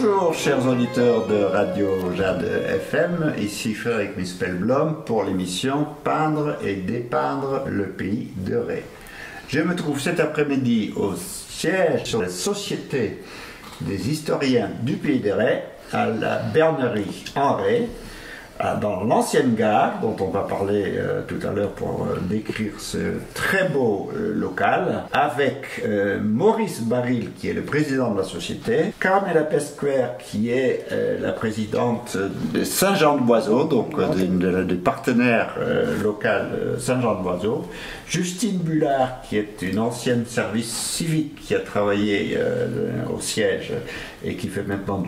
Bonjour chers auditeurs de Radio Jade FM, ici Frédéric Mispelblom pour l'émission Peindre et dépeindre le pays de Ré. Je me trouve cet après-midi au siège de la Société des historiens du pays de Ré, à la Bernerie en Ré, dans l'ancienne gare, dont on va parler tout à l'heure pour décrire ce très beau local, avec Maurice Baril, qui est le président de la société, Carmela Pesquer, qui est la présidente de Saint-Jean-de-Boiseau, donc des partenaires local Saint-Jean-de-Boiseau, Justine Bullard, qui est une ancienne service civique qui a travaillé au siège et qui fait maintenant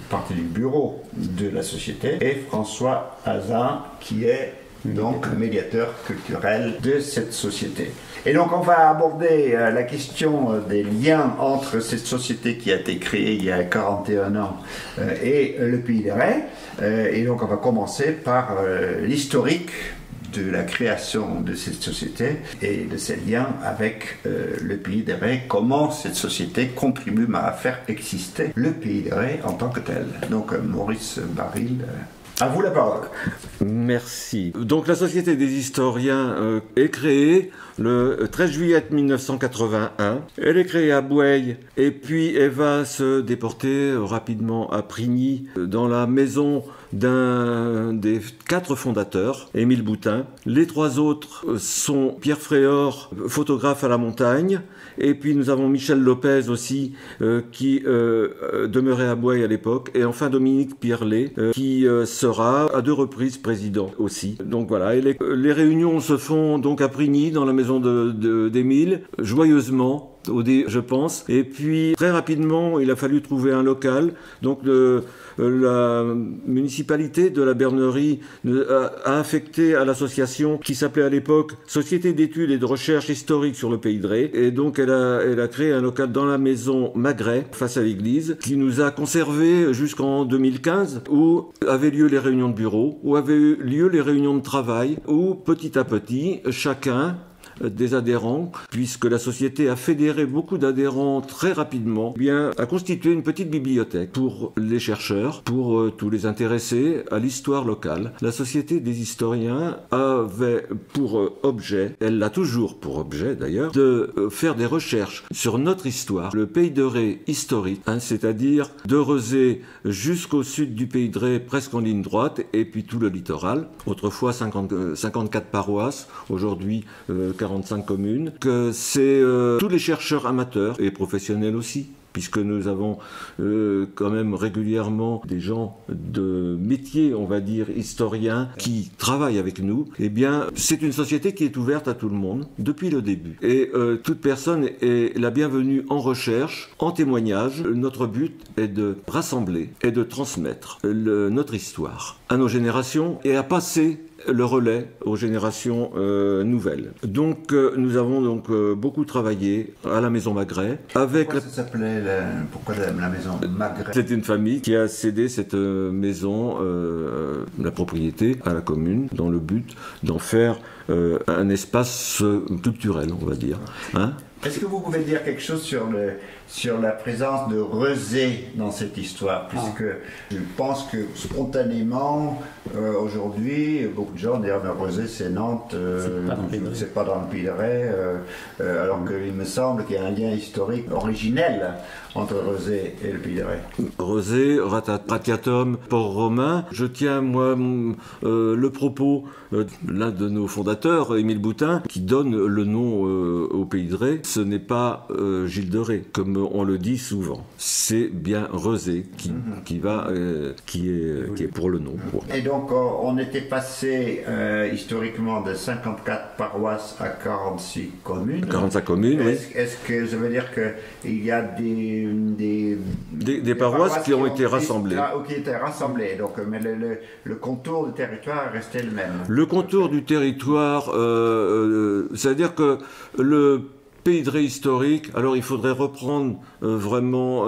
partie du bureau de la société, et François Azin, qui est donc médiateur culturel de cette société. Et donc on va aborder la question des liens entre cette société qui a été créée il y a 41 ans et le Pays de Ré. Et donc on va commencer par l'historique de la création de cette société et de ses liens avec le Pays de Ré, comment cette société contribue à faire exister le Pays de Ré en tant que tel. Donc Maurice Baril, à vous la parole. Merci. Donc la Société des historiens est créée le 13 juillet 1981. Elle est créée à Boueil et puis elle va se déporter rapidement à Prigny, dans la maison d'un des 4 fondateurs, Émile Boutin. Les 3 autres sont Pierre Fréhor, photographe à la montagne, et puis nous avons Michel Lopez aussi, qui demeurait à Boueil à l'époque, et enfin Dominique Pierlet, qui sera à 2 reprises président aussi. Donc voilà, et les réunions se font donc à Prigny, dans la maison d'Émile, joyeusement, je pense. Et puis très rapidement, il a fallu trouver un local. Donc la municipalité de la Bernerie a affecté à l'association qui s'appelait à l'époque Société d'études et de recherche historique sur le Pays de Ré. Et donc elle a créé un local dans la maison Magret, face à l'église, qui nous a conservé jusqu'en 2015, où avaient lieu les réunions de bureau, où avaient eu lieu les réunions de travail, où petit à petit, chacun des adhérents, puisque la société a fédéré beaucoup d'adhérents très rapidement, a constitué une petite bibliothèque pour les chercheurs, pour tous les intéressés à l'histoire locale. La Société des historiens avait pour objet, elle l'a toujours pour objet d'ailleurs, de faire des recherches sur notre histoire, le Pays de Ré historique, c'est-à-dire de Rezé jusqu'au sud du Pays de Ré, presque en ligne droite, et puis tout le littoral. Autrefois 54 paroisses, aujourd'hui 45 communes, que c'est tous les chercheurs amateurs et professionnels aussi, puisque nous avons quand même régulièrement des gens de métier, on va dire, historiens, qui travaillent avec nous. Eh bien, c'est une société qui est ouverte à tout le monde depuis le début. Et toute personne est la bienvenue en recherche, en témoignage. Notre but est de rassembler et de transmettre notre histoire à nos générations et à passer le relais aux générations nouvelles. Donc nous avons donc beaucoup travaillé à la maison Magret. Pourquoi ça s'appelait pourquoi la maison Magret? C'est une famille qui a cédé cette maison, la propriété, à la commune, dans le but d'en faire un espace culturel, on va dire. Est-ce que vous pouvez dire quelque chose sur la présence de Rezé dans cette histoire, puisque je pense que spontanément, aujourd'hui, beaucoup de gens disent Rezé c'est Nantes, c'est pas dans le Pays de Ré, alors qu'il me semble qu'il y a un lien historique originel entre Rezé et le Pays de Ré. Rezé, Ratiatum, Port Romain. Je tiens, moi, le propos l'un de nos fondateurs, Émile Boutin, qui donne le nom au Pays de Ré. Ce n'est pas Gilles de Ré, comme on le dit souvent. C'est bien Rezé qui est pour le nom. Et donc, on était passé historiquement de 54 paroisses à 46 communes. 45 communes, oui. Est-ce que ça veut dire qu'il y a des paroisses qui ont été rassemblées. Qui étaient rassemblées, donc, mais le contour du territoire est resté le même. Le contour du territoire, c'est-à-dire que pays de Ré historique, alors il faudrait reprendre vraiment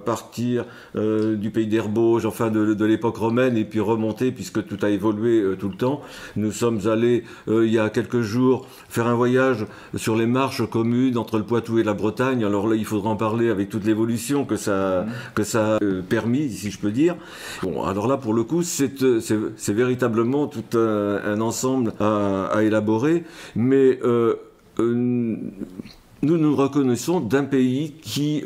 partir du pays d'Herbauges, enfin de l'époque romaine, et puis remonter, puisque tout a évolué tout le temps. Nous sommes allés, il y a quelques jours, faire un voyage sur les marches communes entre le Poitou et la Bretagne. Alors là, il faudra en parler avec toute l'évolution que ça a permis, si je peux dire. Bon, alors là, pour le coup, c'est véritablement tout un ensemble à élaborer, mais nous nous reconnaissons d'un pays qui,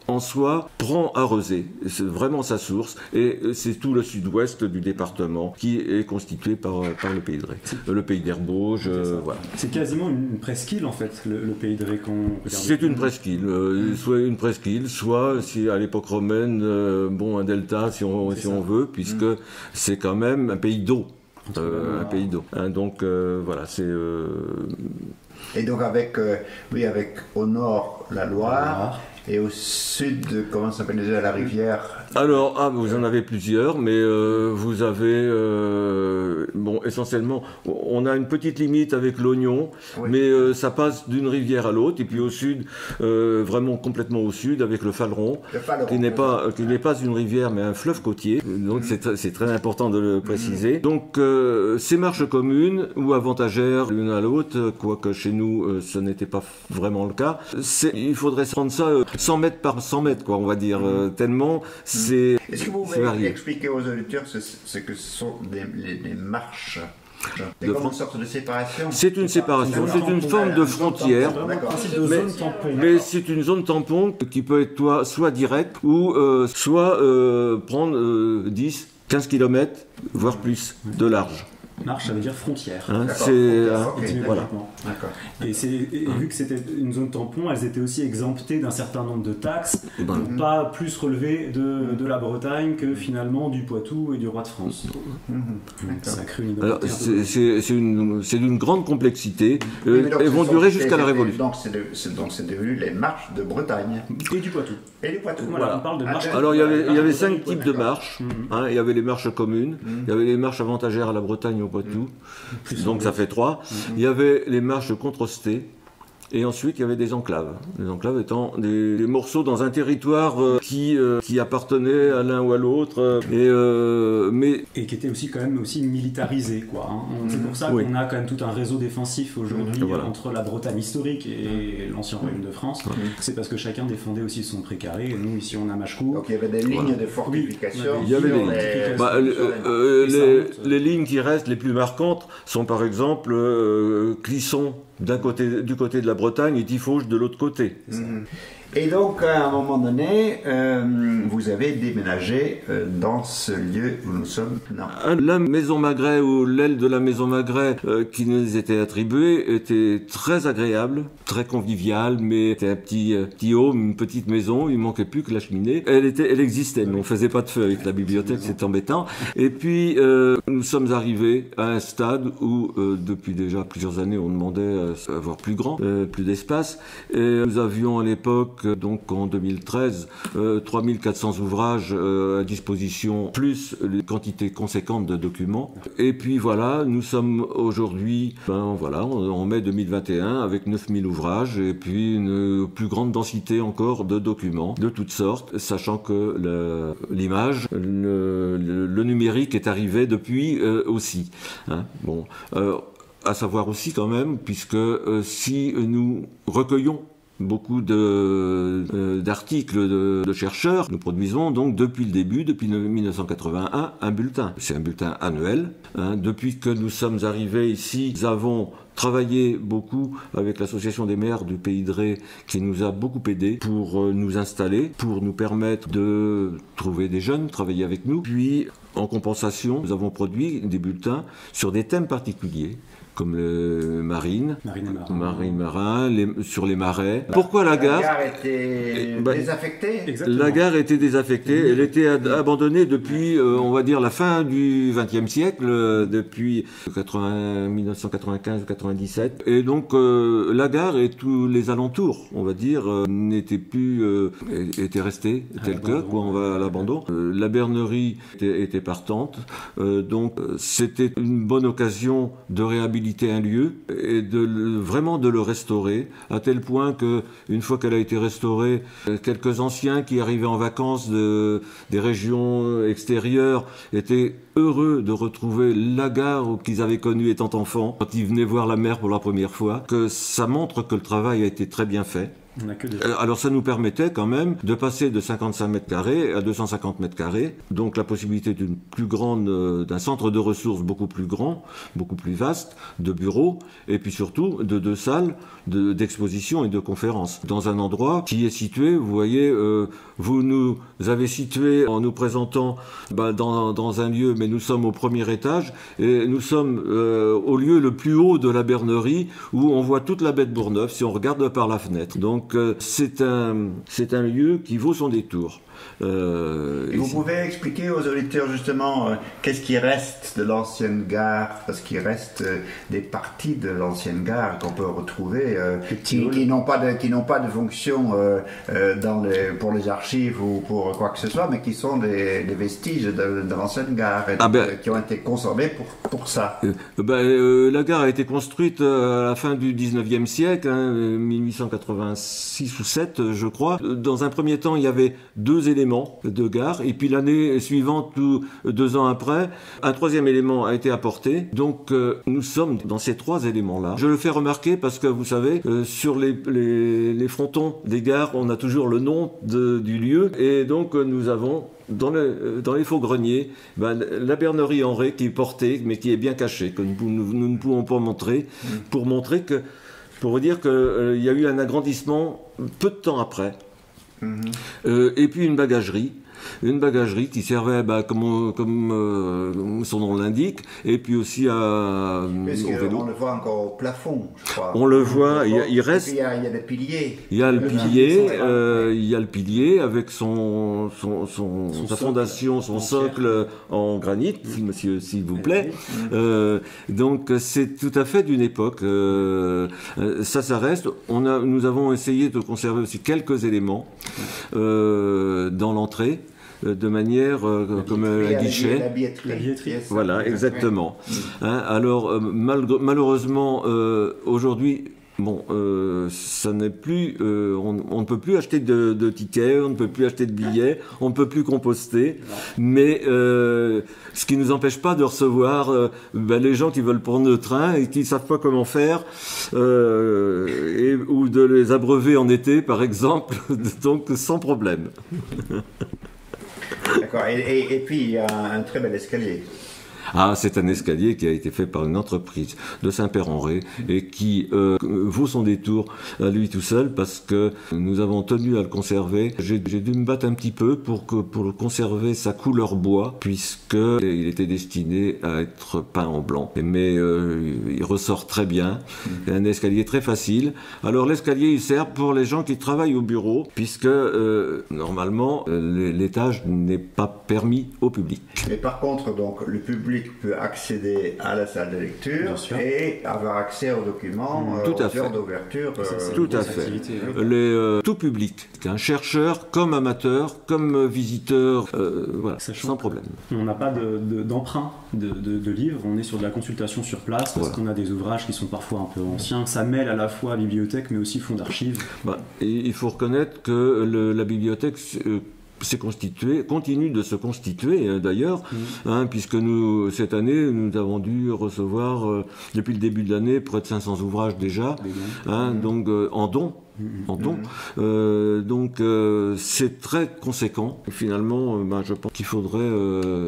en soi, prend à Rezé. C'est vraiment sa source, et c'est tout le sud-ouest du département qui est constitué par le pays de Ré. Le pays d'Herbauges, voilà. C'est quasiment une presqu'île, en fait, le pays de Ré. C'est une presqu'île, soit une presqu'île, soit, si à l'époque romaine, un delta, si on veut, puisque c'est quand même un pays d'eau. Un pays d'eau. Hein, donc, voilà, c'est... Et donc avec au nord la Loire et au sud, comment s'appelle déjà la rivière? Alors, vous en avez plusieurs, mais vous avez, essentiellement, on a une petite limite avec l'Oignon, mais ça passe d'une rivière à l'autre, et puis au sud, vraiment complètement au sud, avec le Faleron, qui n'est pas une rivière, mais un fleuve côtier, donc c'est très important de le préciser. Donc, ces marches communes, ou avantagères l'une à l'autre, quoique chez nous, ce n'était pas vraiment le cas, il faudrait prendre ça 100 mètres par 100 mètres, quoi, on va dire, tellement c'est... Est-ce que vous pouvez expliquer aux auditeurs ce que sont les marches? C'est comme une sorte de séparation? C'est une séparation, c'est une forme de frontière, mais c'est une zone tampon qui peut être soit directe ou soit prendre 10, 15 km, voire plus de large. Marche, ça veut dire frontière. Hein, voilà. Et vu que c'était une zone tampon, elles étaient aussi exemptées d'un certain nombre de taxes, pas plus relevées de la Bretagne que finalement du Poitou et du roi de France. Ça crée une identité. C'est d'une grande complexité. Elles vont durer jusqu'à la Révolution. Donc c'est devenu les marches de Bretagne. Et du Poitou. Voilà. On parle de marches. Alors il y avait 5 types de marches. Il y avait les marches communes, il y avait les marches avantagères à la Bretagne au Poitou, donc ça fait 3. Il y avait les marches controstées, et ensuite il y avait des enclaves. Les enclaves étant des morceaux dans un territoire qui appartenait à l'un ou à l'autre, et qui était aussi quand même militarisé, quoi. C'est pour ça qu'on a quand même tout un réseau défensif aujourd'hui entre la Bretagne historique et l'ancien royaume de France. C'est parce que chacun défendait aussi son précaré, et nous ici on a Machecourt. Donc il y avait des lignes de fortification. Il y avait les lignes qui restent les plus marquantes sont par exemple Clisson du côté de la Bretagne et Tiffauges de l'autre côté. Et donc, à un moment donné, vous avez déménagé dans ce lieu où nous sommes maintenant. La maison Magret, ou l'aile de la maison Magret qui nous était attribuée, était très agréable, très conviviale, mais c'était un petit home, une petite maison, il manquait plus que la cheminée. Elle existait, mais on faisait pas de feu avec la bibliothèque, c'est embêtant. Et puis, nous sommes arrivés à un stade où, depuis déjà plusieurs années, on demandait à avoir plus grand, plus d'espace. Et nous avions à l'époque, donc en 2013, 3400 ouvrages à disposition, plus une quantité conséquente de documents. Et puis voilà, nous sommes aujourd'hui, en mai 2021, avec 9000 ouvrages, et puis une plus grande densité encore de documents, de toutes sortes, sachant que l'image, le numérique est arrivé depuis aussi. À savoir aussi quand même, puisque si nous recueillons beaucoup d'articles de chercheurs, nous produisons donc depuis le début, depuis 1981, un bulletin. C'est un bulletin annuel. Depuis que nous sommes arrivés ici, nous avons travaillé beaucoup avec l'association des maires du Pays de Ré, qui nous a beaucoup aidé pour nous installer, pour nous permettre de trouver des jeunes, travailler avec nous. Puis, en compensation, nous avons produit des bulletins sur des thèmes particuliers, comme le marine marin, sur les marais. Pourquoi la gare? La gare était désaffectée. Exactement. La gare était désaffectée. Elle était abandonnée depuis, on va dire, la fin du XXe siècle, depuis 1995-97. Et donc, la gare et tous les alentours, on va dire, n'étaient plus, étaient restés tels que, on va à l'abandon. La bernerie était partante. Donc, c'était une bonne occasion de réhabiliter réhabiliter un lieu et vraiment de le restaurer, à tel point que une fois qu'elle a été restaurée, quelques anciens qui arrivaient en vacances des régions extérieures étaient heureux de retrouver la gare qu'ils avaient connue étant enfants, quand ils venaient voir la mer pour la première fois, que ça montre que le travail a été très bien fait. Alors ça nous permettait quand même de passer de 55 mètres carrés à 250 mètres carrés, donc la possibilité d'une plus grande, d'un centre de ressources beaucoup plus grand, beaucoup plus vaste, de bureaux, et puis surtout de 2 salles d'exposition et de conférences, dans un endroit qui est situé, vous voyez, vous nous avez situé en nous présentant dans un lieu, mais nous sommes au premier étage, et nous sommes au lieu le plus haut de la Bernerie, où on voit toute la baie de Bourgneuf si on regarde par la fenêtre. Donc c'est un lieu qui vaut son détour. Et vous pouvez expliquer aux auditeurs justement qu'est-ce qui reste de l'ancienne gare, parce qu'il reste des parties de l'ancienne gare qu'on peut retrouver qui n'ont pas de fonction pour les archives ou pour quoi que ce soit, mais qui sont des vestiges de l'ancienne gare qui ont été conservés pour ça. La gare a été construite à la fin du 19e siècle, 1886 ou 7 je crois. Dans un premier temps, il y avait 2 éléments de gare, et puis l'année suivante, 2 ans après, un 3e élément a été apporté. Donc nous sommes dans ces 3 éléments-là. Je le fais remarquer parce que vous savez, sur les frontons des gares, on a toujours le nom du lieu, et donc nous avons dans les faux greniers, la Bernerie en Ré qui est portée, mais qui est bien cachée, que nous ne pouvons pas montrer, pour vous dire qu'il y a eu un agrandissement peu de temps après. Et puis une bagagerie qui servait comme son nom l'indique, et puis aussi au vélo. On le voit encore au plafond, je crois. On le voit, il reste. Il y a des piliers. Il y a le pilier avec sa fondation, son socle en granit, monsieur, s'il vous plaît. Donc c'est tout à fait d'une époque. Ça reste. Nous avons essayé de conserver aussi quelques éléments dans l'entrée, de manière comme un guichet. La billetterie. Voilà, exactement. Alors, malheureusement, aujourd'hui, ça n'est plus. On ne peut plus acheter de tickets, on ne peut plus acheter de billets, on ne peut plus composter. Mais ce qui ne nous empêche pas de recevoir les gens qui veulent prendre le train et qui ne savent pas comment faire, ou de les abreuver en été, par exemple, donc sans problème. D'accord, et puis il y a un très bel escalier. C'est un escalier qui a été fait par une entreprise de Saint-Père-en-Ré et qui vaut son détour à lui tout seul, parce que nous avons tenu à le conserver. J'ai dû me battre un petit peu pour conserver sa couleur bois, puisqu'il était destiné à être peint en blanc. Mais il ressort très bien. C'est un escalier très facile. Alors l'escalier, il sert pour les gens qui travaillent au bureau, puisque normalement l'étage n'est pas permis au public. Mais par contre, donc, le public peut accéder à la salle de lecture et avoir accès aux documents aux heures d'ouverture. Tout à fait. Tout public, un chercheur comme amateur, comme visiteur, voilà, sans problème. On n'a pas d'emprunt de livres, on est sur de la consultation sur place, parce qu'on a des ouvrages qui sont parfois un peu anciens. Ça mêle à la fois bibliothèque mais aussi fonds d'archives. Il faut reconnaître que la bibliothèque continue de se constituer d'ailleurs, puisque cette année, nous avons dû recevoir, depuis le début de l'année, près de 500 ouvrages déjà, donc en dons. Donc c'est très conséquent. Finalement, je pense qu'il faudrait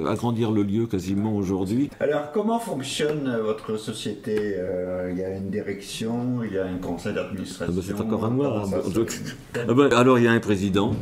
agrandir le lieu quasiment aujourd'hui. Alors comment fonctionne votre société? Il y a une direction, il y a un conseil d'administration. C'est encore un noir. Alors il y a un président.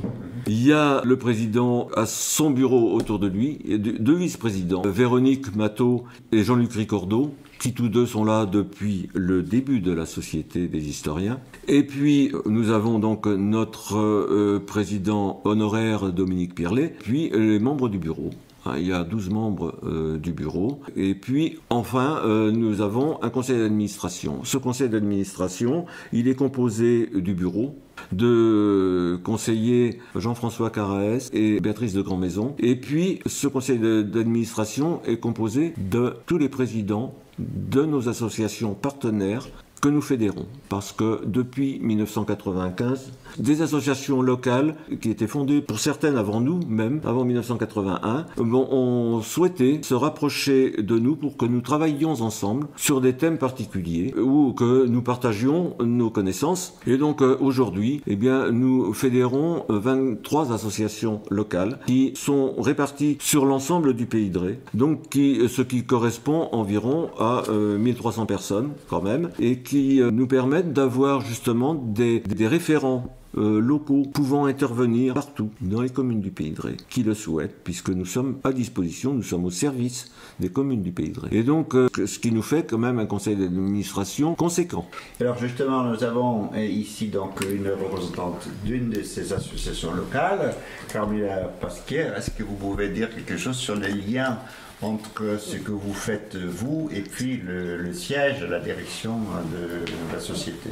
Il y a le président à son bureau autour de lui, et 2 vice-présidents, Véronique Matteau et Jean-Luc Ricordeau, qui tous 2 sont là depuis le début de la Société des historiens. Et puis nous avons donc notre président honoraire Dominique Pirlet, puis les membres du bureau. Il y a 12 membres du bureau. Et puis, enfin, nous avons un conseil d'administration. Ce conseil d'administration, il est composé du bureau, de conseillers Jean-François Carrès et Béatrice de Grandmaison. Et puis, ce conseil d'administration est composé de tous les présidents de nos associations partenaires que nous fédérons, parce que depuis 1995, des associations locales qui étaient fondées pour certaines avant nous, même avant 1981, ont souhaité se rapprocher de nous pour que nous travaillions ensemble sur des thèmes particuliers ou que nous partagions nos connaissances. Et donc aujourd'hui, eh bien, nous fédérons 23 associations locales qui sont réparties sur l'ensemble du pays de Ré, donc ce qui correspond environ à 1300 personnes quand même, et qui nous permettent d'avoir justement des référents locaux pouvant intervenir partout dans les communes du Pays de Ré, qui le souhaitent, puisque nous sommes à disposition, nous sommes au service des communes du Pays de Ré. Et donc, ce qui nous fait quand même un conseil d'administration conséquent. Alors justement, nous avons ici donc une représentante d'une de ces associations locales, Carmela Pasquier. Est-ce que vous pouvez dire quelque chose sur les liens entre ce que vous faites vous et puis le siège, la direction de la société?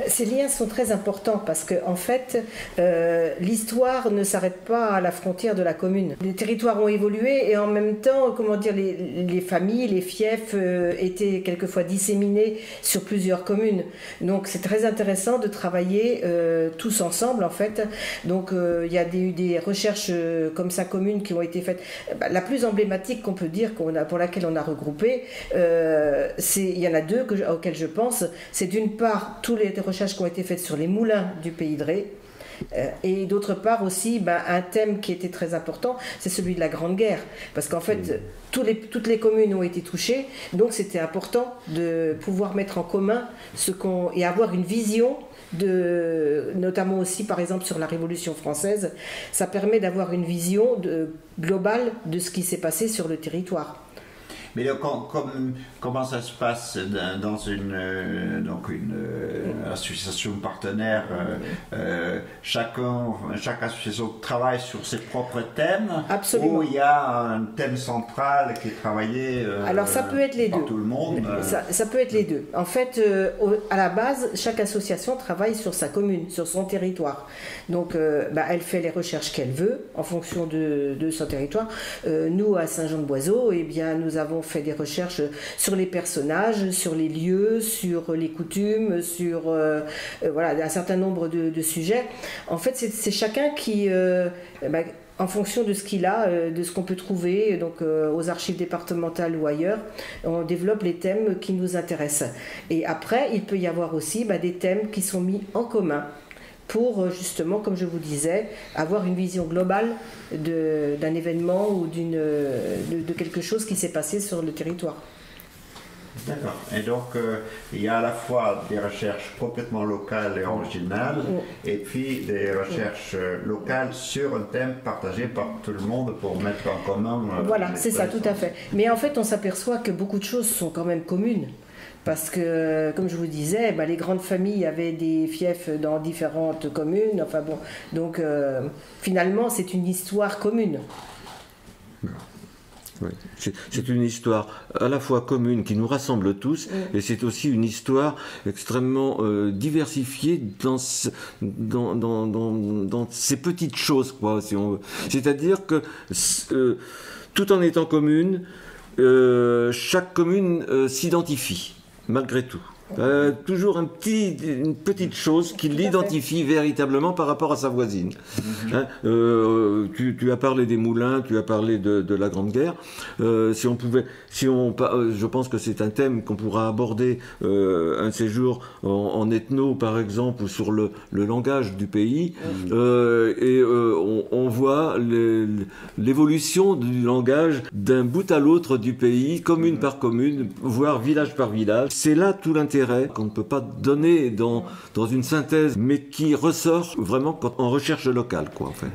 Ces liens sont très importants parce que en fait, l'histoire ne s'arrête pas à la frontière de la commune. Les territoires ont évolué et en même temps, comment dire, les familles, les fiefs étaient quelquefois disséminés sur plusieurs communes. Donc c'est très intéressant de travailler tous ensemble en fait. Donc il y a eu des recherches comme ça communes qui ont été faites. La plus emblématique qu'on peut dire pour laquelle on a regroupé, il y en a deux auxquelles je pense. C'est d'une part tous les recherches qui ont été faites sur les moulins du Pays de Ré, et d'autre part aussi un thème qui était très important, c'est celui de la Grande Guerre, parce qu'en fait toutes les communes ont été touchées, donc c'était important de pouvoir mettre en commun et avoir une vision notamment aussi par exemple sur la Révolution française. Ça permet d'avoir une vision globale de ce qui s'est passé sur le territoire. Mais comment ça se passe dans une association partenaire? Chaque association travaille sur ses propres thèmes. Absolument. Ou il y a un thème central qui est travaillé alors ça peut être les par deux. Tout le monde. Ça peut être les deux. En fait, à la base, chaque association travaille sur sa commune, sur son territoire. Donc, elle fait les recherches qu'elle veut en fonction de son territoire. Nous, à Saint-Jean-de-Boiseau, eh bien, nous avons fait des recherches sur les personnages, sur les lieux, sur les coutumes, sur un certain nombre de sujets. En fait, c'est chacun qui, en fonction de ce qu'il a, de ce qu'on peut trouver donc, aux archives départementales ou ailleurs, on développe les thèmes qui nous intéressent. Et après, il peut y avoir aussi des thèmes qui sont mis en commun pour justement, comme je vous disais, avoir une vision globale d'un événement ou de quelque chose qui s'est passé sur le territoire. D'accord. Et donc, il y a à la fois des recherches complètement locales et originales, et puis des recherches locales sur un thème partagé par tout le monde pour mettre en commun. Voilà, c'est ça, tout à fait. Mais en fait, on s'aperçoit que beaucoup de choses sont quand même communes. Parce que, comme je vous disais, les grandes familles avaient des fiefs dans différentes communes. Enfin bon, donc finalement, c'est une histoire commune. Oui. C'est une histoire à la fois commune qui nous rassemble tous, et c'est aussi une histoire extrêmement diversifiée dans ces petites choses, quoi, si on veut. C'est-à-dire que tout en étant commune, chaque commune s'identifie. Malgré tout. Toujours une petite chose qui l'identifie véritablement par rapport à sa voisine. Hein, tu as parlé des moulins, tu as parlé de la Grande Guerre. Je pense que c'est un thème qu'on pourra aborder un de ces jours en ethno, par exemple, ou sur le langage du pays. On voit l'évolution du langage d'un bout à l'autre du pays, commune par commune, voire village par village. C'est là tout l'intérêt qu'on ne peut pas donner dans une synthèse, mais qui ressort vraiment en recherche locale, quoi, en fait.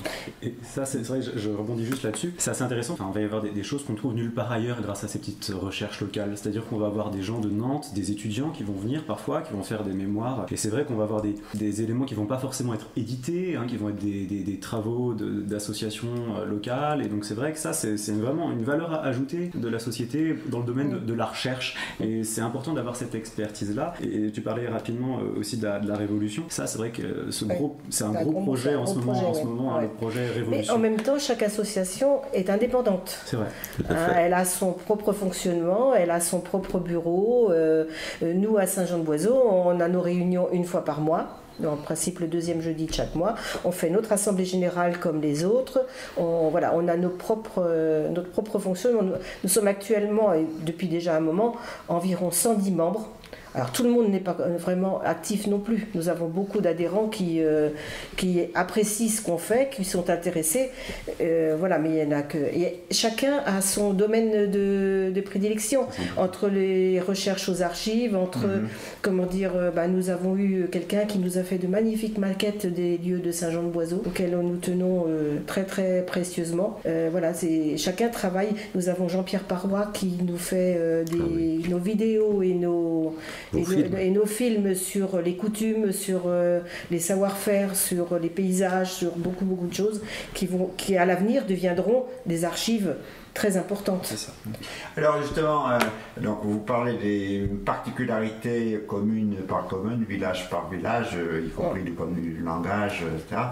Et ça, c'est vrai, je rebondis juste là-dessus. C'est assez intéressant. Enfin, on va y avoir des choses qu'on trouve nulle part ailleurs grâce à ces petites recherches locales. C'est-à-dire qu'on va avoir des gens de Nantes, des étudiants qui vont venir parfois, qui vont faire des mémoires. Et c'est vrai qu'on va avoir des éléments qui vont pas forcément être édités, qui vont être des travaux d'associations locales. Et donc c'est vrai que ça, c'est vraiment une valeur ajoutée de la société dans le domaine de la recherche. Et c'est important d'avoir cette expertise là. Et tu parlais rapidement aussi de la Révolution. Ça, c'est vrai que c'est un gros projet en ce moment, le projet Révolution. Mais en même temps, chaque association est indépendante. C'est vrai. Elle a son propre fonctionnement, elle a son propre bureau. Nous, à Saint-Jean-de-Boiseau, on a nos réunions une fois par mois. En principe, le deuxième jeudi de chaque mois. On fait notre assemblée générale comme les autres. On a notre propre fonctionnement. Nous sommes actuellement, et depuis déjà un moment, environ 110 membres. Alors tout le monde n'est pas vraiment actif non plus. Nous avons beaucoup d'adhérents qui apprécient ce qu'on fait, qui sont intéressés. Voilà, mais il y en a que. Et chacun a son domaine de prédilection. Entre les recherches aux archives, nous avons eu quelqu'un qui nous a fait de magnifiques maquettes des lieux de Saint-Jean-de-Boiseau, auxquels nous tenons très très précieusement. Chacun travaille. Nous avons Jean-Pierre Parois qui nous fait nos vidéos et nos films sur les coutumes, sur les savoir-faire, sur les paysages, sur beaucoup de choses qui à l'avenir deviendront des archives très importantes. C'est ça. Alors justement, donc vous parlez des particularités commune par commune, village par village, y compris du point de vue du langage, etc.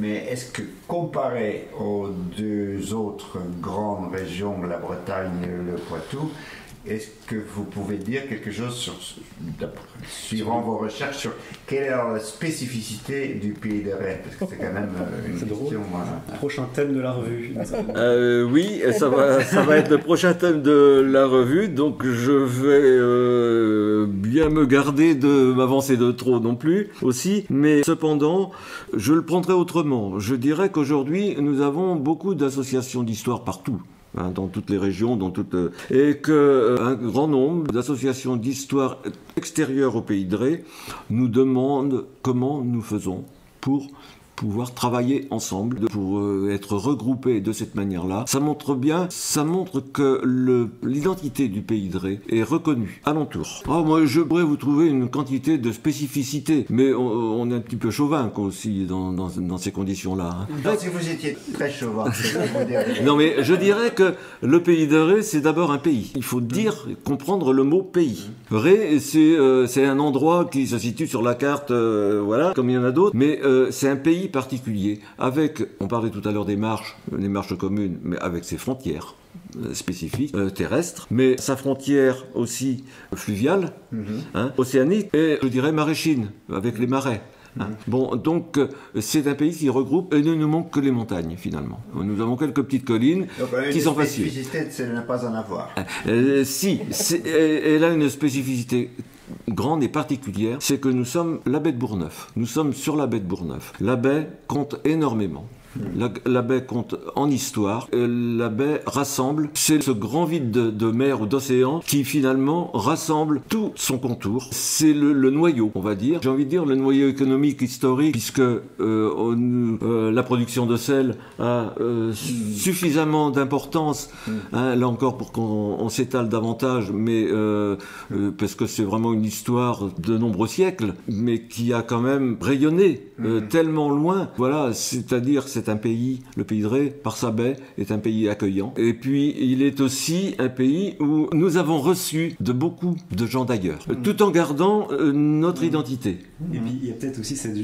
Mais est-ce que comparé aux deux autres grandes régions, la Bretagne et le Poitou, est-ce que vous pouvez dire quelque chose suivant vos recherches, sur quelle est la spécificité du Pays de Ré? Parce que c'est quand même une question. Prochain thème de la revue. Oui, ça va être le prochain thème de la revue, donc je vais bien me garder de m'avancer de trop non plus aussi, mais cependant, je le prendrai autrement. Je dirais qu'aujourd'hui, nous avons beaucoup d'associations d'histoire partout. Dans toutes les régions, et qu'un grand nombre d'associations d'histoire extérieures au Pays de Ré nous demandent comment nous faisons pour pouvoir travailler ensemble, pour être regroupés de cette manière-là. Ça montre que l'identité du Pays de Ré est reconnue alentour. Moi, je pourrais vous trouver une quantité de spécificités, mais on est un petit peu chauvin aussi dans ces conditions-là. Non, si vous étiez très chauvin. Non, mais je dirais que le Pays de Ré, c'est d'abord un pays. Il faut comprendre le mot pays. Ré, c'est un endroit qui se situe sur la carte, comme il y en a d'autres, mais c'est un pays particulier, on parlait tout à l'heure des marches communes, mais avec ses frontières spécifiques, terrestres, mais sa frontière aussi fluviale, océanique, et je dirais maraîchine, avec les marais. Bon, donc c'est un pays qui regroupe, et il ne nous manque que les montagnes finalement. Nous avons quelques petites collines qui sont faciles. La spécificité, c'est de ne pas en avoir. Elle a une spécificité grande et particulière, c'est que nous sommes la baie de Bourgneuf. Nous sommes sur la baie de Bourgneuf. La baie compte énormément. La baie compte en histoire. La baie rassemble, c'est ce grand vide de mer ou d'océan qui finalement rassemble tout son contour. C'est le noyau, on va dire. J'ai envie de dire le noyau économique historique, puisque la production de sel a suffisamment d'importance, là encore pour qu'on s'étale davantage, mais parce que c'est vraiment une histoire de nombreux siècles, mais qui a quand même rayonné tellement loin. Voilà, c'est-à-dire c'est un pays, le Pays de Ré, par sa baie, est un pays accueillant. Et puis, il est aussi un pays où nous avons reçu de beaucoup de gens d'ailleurs, tout en gardant notre identité. Et puis, il y a peut-être aussi cette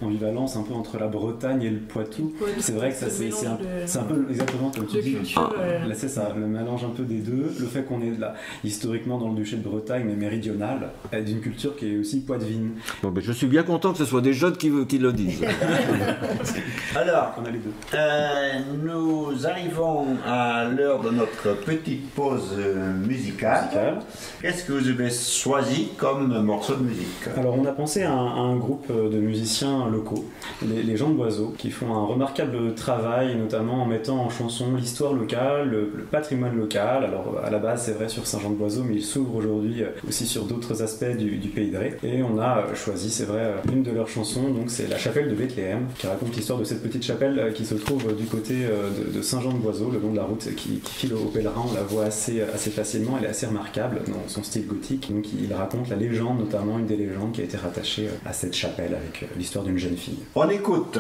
ambivalence un peu entre la Bretagne et le Poitou. Ouais, c'est vrai que ça, c'est un peu exactement comme tu dis. Là, c'est ça, le mélange un peu des deux. Le fait qu'on est là, historiquement dans le duché de Bretagne, mais méridional, d'une culture qui est aussi poitevine. Bon, je suis bien content que ce soit des jeunes qui le disent. Alors, on a les deux. Nous arrivons à l'heure de notre petite pause musicale. Qu'est-ce que vous avez choisi comme morceau de musique? Alors, on a pensé à un groupe de musiciens locaux, les gens de Boiseau, qui font un remarquable travail, notamment en mettant en chanson l'histoire locale, le patrimoine local. Alors, à la base, c'est vrai sur Saint-Jean-de-Boiseau, mais ils s'ouvrent aujourd'hui aussi sur d'autres aspects du Pays de Ré. Et on a choisi, c'est vrai, une de leurs chansons, donc c'est La Chapelle de Bethléem, qui raconte l'histoire de cette petite chapelle qui se trouve du côté de Saint-Jean-de-Boiseau, le long de la route qui file aux pèlerins. On la voit assez facilement, elle est assez remarquable dans son style gothique. Donc il raconte la légende, notamment une des légendes qui a été rattachée à cette chapelle avec l'histoire d'une jeune fille. On écoute.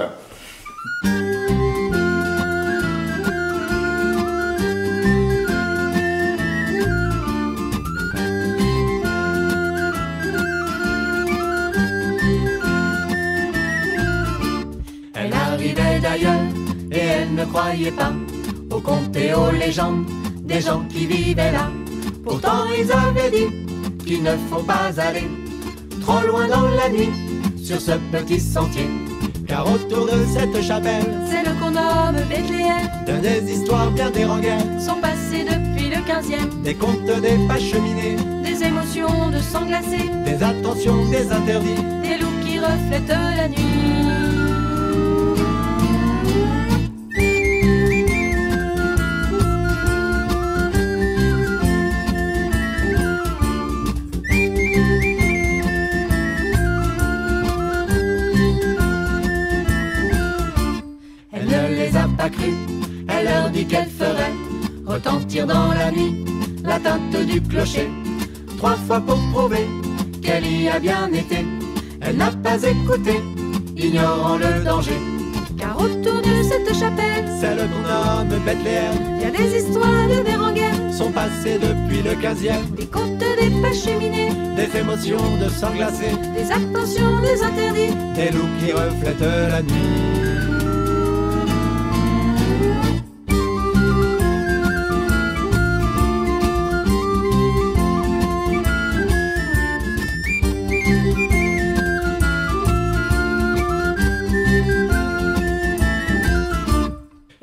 Elle arrivait d'ailleurs et elle ne croyait pas aux contes et aux légendes des gens qui vivaient là. Pourtant ils avaient dit qu'il ne faut pas aller trop loin dans la nuit sur ce petit sentier. Car autour de cette chapelle, c'est le qu'on nomme Bethléem, de des histoires bien dérangeantes sont passées depuis le 15e. Des contes, des pas cheminés, Des émotions de sang glacé, des attentions, des interdits, des loups qui reflètent la nuit. Elle ne les a pas crues, elle leur dit qu'elle ferait retentir dans la nuit la teinte du clocher. 3 fois pour prouver qu'elle y a bien été. Elle n'a pas écouté, ignorant le danger. Car autour de cette chapelle, Celle qu'on nomme Bethléem, il y a des histoires de déranguères, sont passées depuis le 15e. des contes, des pas cheminés, Des émotions de sang glacé, des attentions, des interdits, des loups qui reflètent la nuit.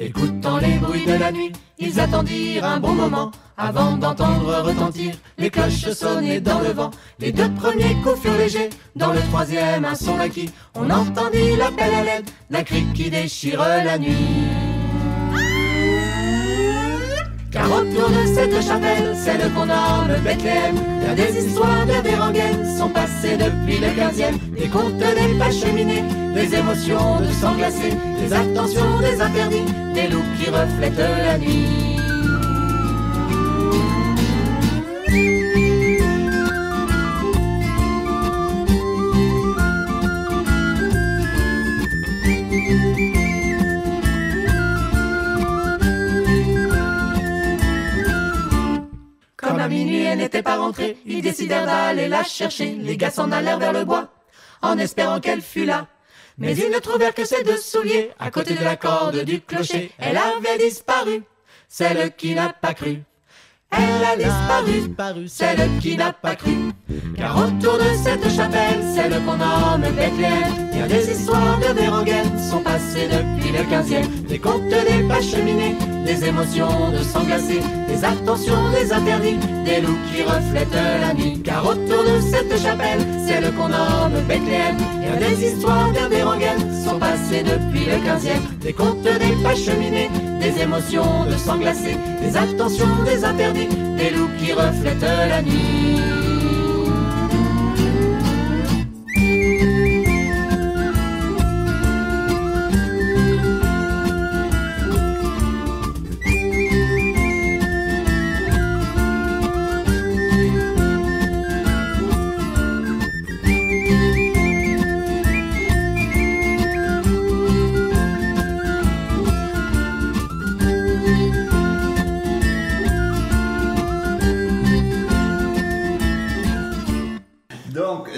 Écoutant les bruits de la nuit, ils attendirent un bon moment avant d'entendre retentir les cloches sonner dans le vent. Les 2 premiers coups furent légers, dans le 3e un son naquit. On entendit l'appel à l'aide d'un cri qui déchire la nuit. Car autour de cette chapelle, celle qu'on nomme Bethléem, il y a des histoires bien déranguaines, sont passées depuis le 15e. Des contes, des pas cheminés, des émotions de sang glacé, des attentions, des interdits, des loups qui reflètent la nuit. Comme à minuit elle n'était pas rentrée, ils décidèrent d'aller la chercher. Les gars s'en allèrent vers le bois, en espérant qu'elle fût là. Mais ils ne trouvèrent que ses 2 souliers, à côté de la corde du clocher. Elle avait disparu, celle qui n'a pas cru. Elle a disparu, celle qui n'a pas cru. Car autour de cette chapelle, celle qu'on nomme Bethléem, il y a des histoires bien déranguaines, sont passées depuis le 15e. Des contes, des pas cheminés, des émotions de sang glacé, des attentions, des interdits, des loups qui reflètent la nuit. Car autour de cette chapelle, celle qu'on nomme Bethléem, il y a des histoires bien déranguaines, sont passées depuis le 15e. Des contes, des pas cheminés, des émotions de sang glacé, des attentions, des interdits, des loups qui reflètent la nuit.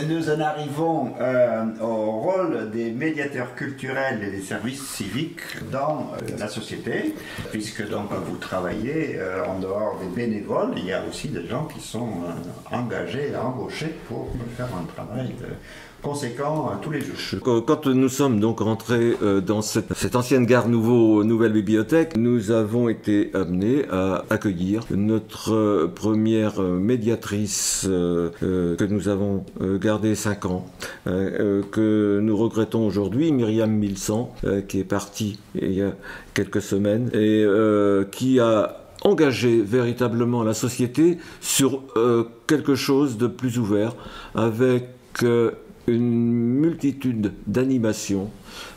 Nous en arrivons au rôle des médiateurs culturels et des services civiques dans la société, puisque donc vous travaillez en dehors des bénévoles, il y a aussi des gens qui sont engagés, embauchés pour faire un travail conséquent tous les jours. Quand nous sommes donc rentrés dans cette ancienne gare nouvelle bibliothèque, nous avons été amenés à accueillir notre première médiatrice que nous avons gardée 5 ans, que nous regrettons aujourd'hui, Myriam Milsan, qui est partie il y a quelques semaines et qui a engagé véritablement la société sur quelque chose de plus ouvert, avec une multitude d'animations,